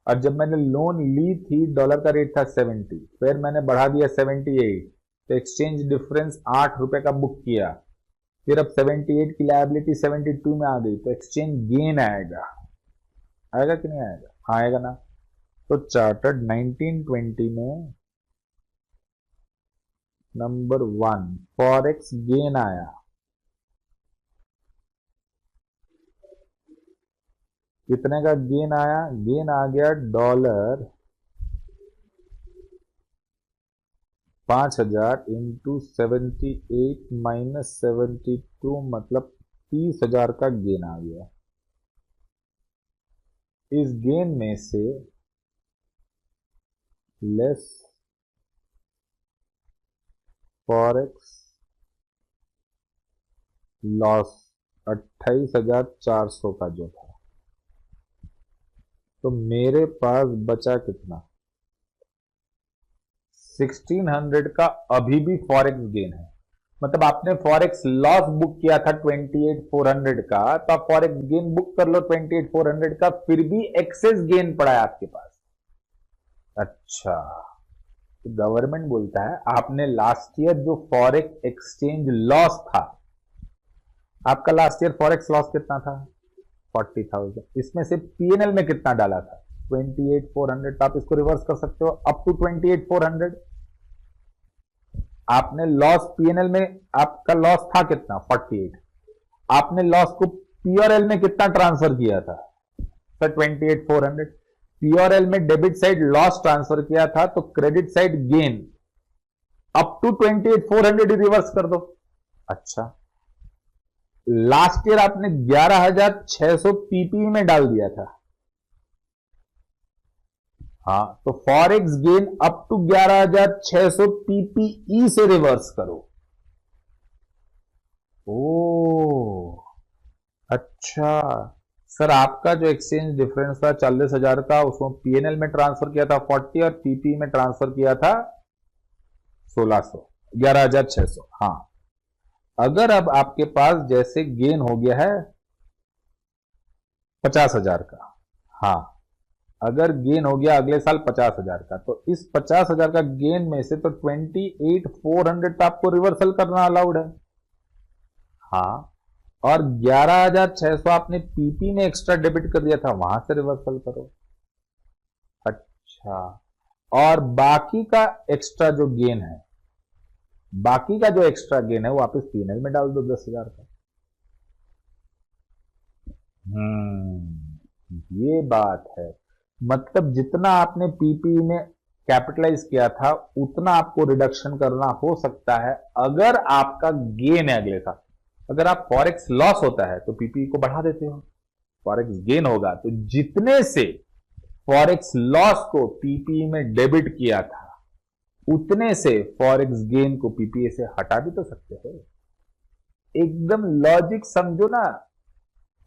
और जब मैंने लोन ली थी डॉलर का रेट था 70, फिर मैंने बढ़ा दिया 78, तो एक्सचेंज डिफरेंस 8 रुपए का बुक किया। फिर अब 78 की लायबिलिटी 72 में आ गई तो एक्सचेंज गेन आएगा, आएगा कि नहीं आएगा? हाँ आएगा ना। तो चार्टर्ड 1920 में नंबर 1 फॉरेक्स गेन आया, कितने का गेन आया? गेन आ गया डॉलर 5,000 इंटू 78 माइनस 72 मतलब 30,000 का गेन आ गया। इस गेन में से लेस फॉरेक्स लॉस 28,400 का जो था, तो मेरे पास बचा कितना? 1600 का अभी भी फॉरेक्स गेन है। मतलब आपने फॉरेक्स लॉस बुक किया था 28,400 का, तो आप फॉरेक्स गेन बुक कर लो 28,400 का, फिर भी एक्सेस गेन पड़ा है आपके पास। अच्छा, तो गवर्नमेंट बोलता है आपने लास्ट ईयर जो फॉरेक्स एक्सचेंज लॉस था, आपका लास्ट ईयर फॉरेक्स लॉस कितना था? 40,000। इसमें से पीएनएल में कितना डाला था? 28,400। तो आप इसको रिवर्स कर सकते हो अप टू 28,400। आपने लॉस पीएनएल में, आपका लॉस था कितना? 48। आपने लॉस को पीआरएल में कितना ट्रांसफर किया था? सर 28,400। पीआरएल में डेबिट साइड लॉस ट्रांसफर किया था, तो credit side gain up to 28,400 ही रिवर्स कर दो। अच्छा, लास्ट ईयर आपने 11,600 पीपीई में डाल दिया था। हाँ, तो forex gain up to 11,600 PPE से रिवर्स करो। ओ अच्छा, सर आपका जो एक्सचेंज डिफरेंस था 40,000 का, उसको पीएनएल में ट्रांसफर किया था 40 और पीपी में ट्रांसफर किया था 1600, 11,600। हाँ, अगर अब आपके पास जैसे गेन हो गया है 50,000 का, हाँ, अगर गेन हो गया अगले साल 50,000 का, तो इस 50,000 का गेन में से तो 28,400 आपको रिवर्सल करना अलाउड है। हाँ, और 11,600 आपने पीपी में एक्स्ट्रा डेबिट कर दिया था, वहां से रिवर्सल करो। अच्छा, और बाकी का एक्स्ट्रा जो गेन है, बाकी का जो एक्स्ट्रा गेन है वो वापस पीएनएल में डाल दो 10,000 का। ये बात है। मतलब जितना आपने पीपी में कैपिटलाइज किया था उतना आपको रिडक्शन करना हो सकता है अगर आपका गेन है अगले साल। अगर आप फॉरेक्स लॉस होता है तो पीपी को बढ़ा देते हो, फॉरेक्स गेन होगा तो जितने से फॉरेक्स लॉस को पीपी में डेबिट किया था उतने से फॉरेक्स गेन को पीपीए से हटा भी तो सकते हो। एकदम लॉजिक समझो ना।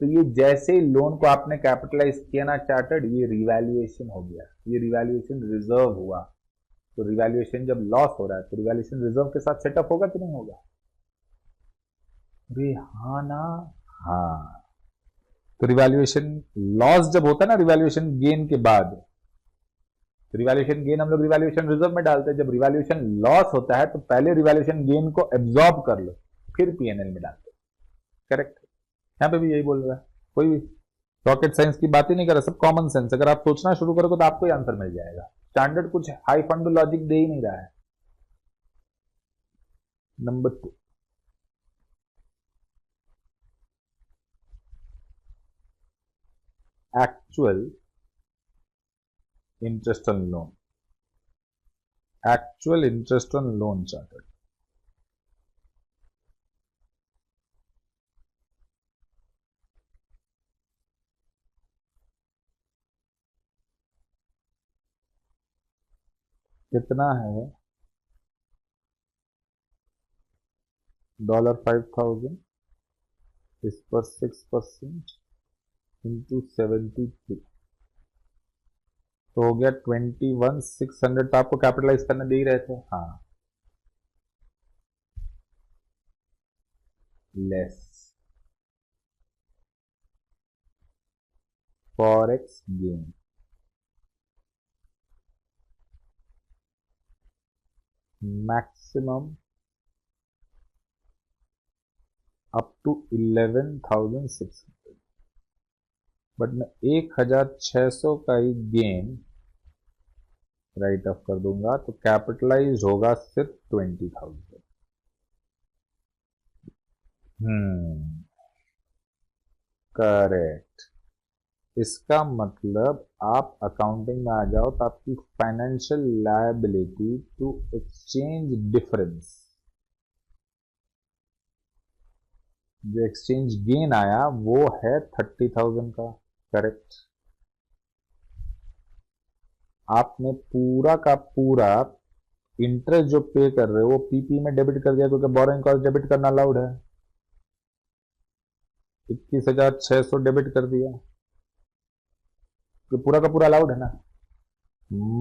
तो ये जैसे ही लोन को आपने कैपिटलाइज किया ना चार्टर्ड, ये रिवैल्यूएशन हो गया, ये रिवैल्यूएशन रिजर्व हुआ। तो रिवैल्यूएशन जब लॉस हो रहा है तो रिवैल्यूएशन रिजर्व के साथ सेटअप होगा कि नहीं होगा? अरे हाँ ना। हाँ, तो रिवैल्यूएशन लॉस जब होता है ना रिवैल्यूएशन गेन के बाद, तो रिवैल्यूएशन गेन हम लोग रिवैल्यूएशन रिजर्व में डालते हैं। जब रिवैल्यूएशन लॉस होता है तो पहले रिवैल्यूएशन गेन को एब्जॉर्ब कर लो, फिर पीएनएल में डालते हैं। करेक्ट, यहां पे भी यही बोल रहा है। कोई भी रॉकेट साइंस की बात ही नहीं कर रहा, सब कॉमन सेंस। अगर आप सोचना शुरू करोगे तो आपको ही आंसर मिल जाएगा। स्टैंडर्ड कुछ हाई फंड लॉजिक दे ही नहीं रहा है। Number 2, actual interest on loan, actual interest on loan charter. कितना है? $5,000, इस पर 6% इंटू 73, तो हो गया 21,600। तो आपको कैपिटलाइज करने दे ही रहे थे। हाँ, less forex gain, maximum up to 11,600, but मैं 1,600 का ही गेन राइट ऑफ कर दूंगा, तो कैपिटलाइज होगा सिर्फ 20,000। करेक्ट। इसका मतलब आप अकाउंटिंग में आ जाओ तो आपकी financial liability to exchange difference, जो एक्सचेंज गेन आया वो है 30,000 का। करेक्ट। आपने पूरा का पूरा इंटरेस्ट जो पे कर रहे हो वो पीपी में डेबिट कर दिया, क्योंकि बोरोइंग कॉस्ट डेबिट करना अलाउड है। 21,600 डेबिट कर दिया, तो पूरा का पूरा अलाउड है ना।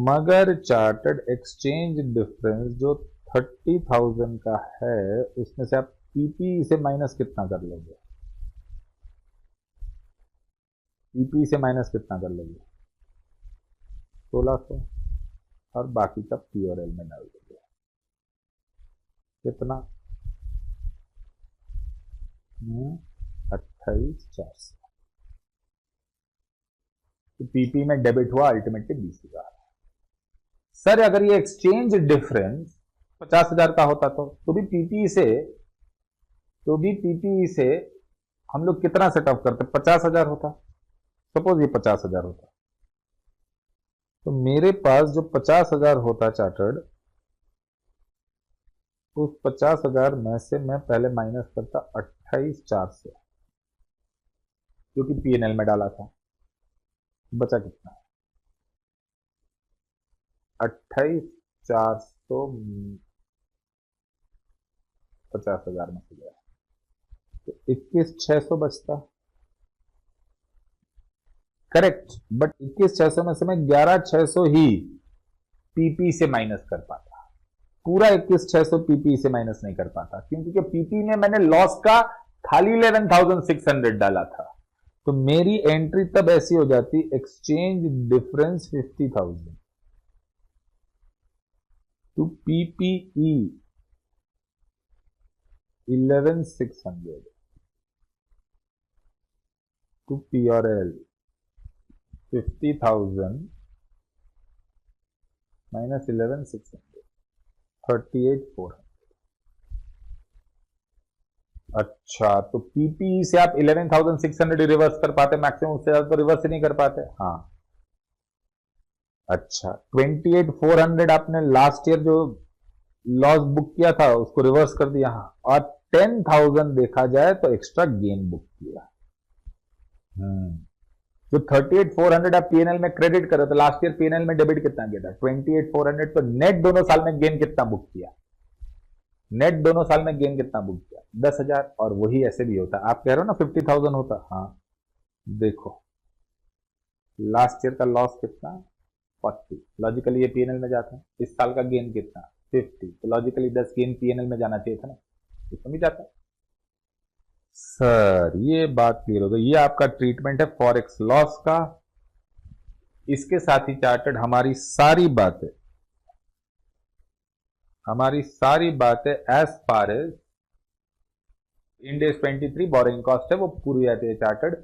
मगर चार्टर्ड एक्सचेंज डिफरेंस जो 30,000 का है, उसमें से आप पीपी से माइनस कितना कर लोगे? पीपी से माइनस कितना कर लोगे? 1600, और बाकी का पी और एल में डाल दोगे। कितना? 28,400। तो पीपी में डेबिट हुआ अल्टीमेटली 20,000। सर अगर ये एक्सचेंज डिफरेंस 50,000 का होता तो भी पीपी से हम लोग कितना सेट ऑफ करते? 50,000 होता। सपोज ये 50,000 होता, तो मेरे पास जो 50,000 होता चार्टर्ड, उस 50,000 में से मैं पहले माइनस करता 28,400, जो कि पीएनएल में डाला था। बचा कितना? 28,400 50,000 में से गया तो 21,600 बचता। करेक्ट। बट 21,600 में से मैं 11,600 ही पीपी से माइनस कर पाता, पूरा 21,600 पीपी से माइनस नहीं कर पाता, क्योंकि पीपी में मैंने लॉस का खाली 11,600 डाला था। तो मेरी एंट्री तब ऐसी हो जाती, exchange difference 50,000 to PPE 11,600 to P और एल 50,000 माइनस 11,600 38,400। अच्छा, तो पीपी से आप 11,600 रिवर्स कर पाते मैक्सिमम, उससे ज्यादा तो रिवर्स ही नहीं कर पाते। हाँ। अच्छा, 28,400 आपने लास्ट ईयर जो लॉस बुक किया था उसको रिवर्स कर दिया। हाँ, और 10,000 देखा जाए तो एक्स्ट्रा गेन बुक किया। जो 38,400 आप पीएनएल में क्रेडिट कर रहे, तो लास्ट ईयर पीएनएल में डेबिट कितना गया था? 28,400। तो नेट दोनों साल में गेन कितना बुक किया? नेट दोनों साल में गेन कितना बुक किया? 10,000। और वही ऐसे भी होता, आप कह रहे हो ना 50,000 होता। हाँ, देखो लास्ट ईयर का लॉस कितना? 40। लॉजिकली ये पीएनएल में जाता है। इस साल का गेन कितना? 50। तो लॉजिकली 10 गेन पीएनएल में जाना चाहिए था ना, इसमें भी जाता है। सर ये बात क्लियर हो गई। ये आपका ट्रीटमेंट है फॉरेक्स लॉस का। इसके साथ ही चार्टर्ड हमारी सारी बातें as far as Ind AS 23 borrowing cost है वो पूरी आती है चार्टर्ड।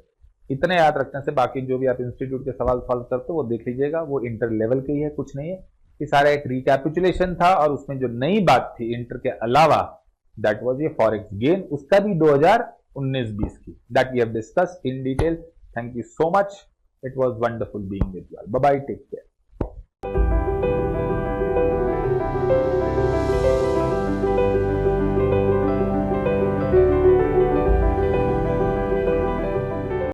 इतने याद रखने से बाकी जो भी आप इंस्टीट्यूट के सवाल सॉल्व करते हो वो देख लीजिएगा, वो इंटर लेवल के ही है, कुछ नहीं है। ये सारा एक रिकैपिचुलेशन था, और उसमें जो नई बात थी इंटर के अलावा, दैट वाज ये फॉरेक्स गेन, उसका भी 2019-20 की, that we have discussed in detail. Thank you so much, it was wonderful being with you all. Bye bye, take care.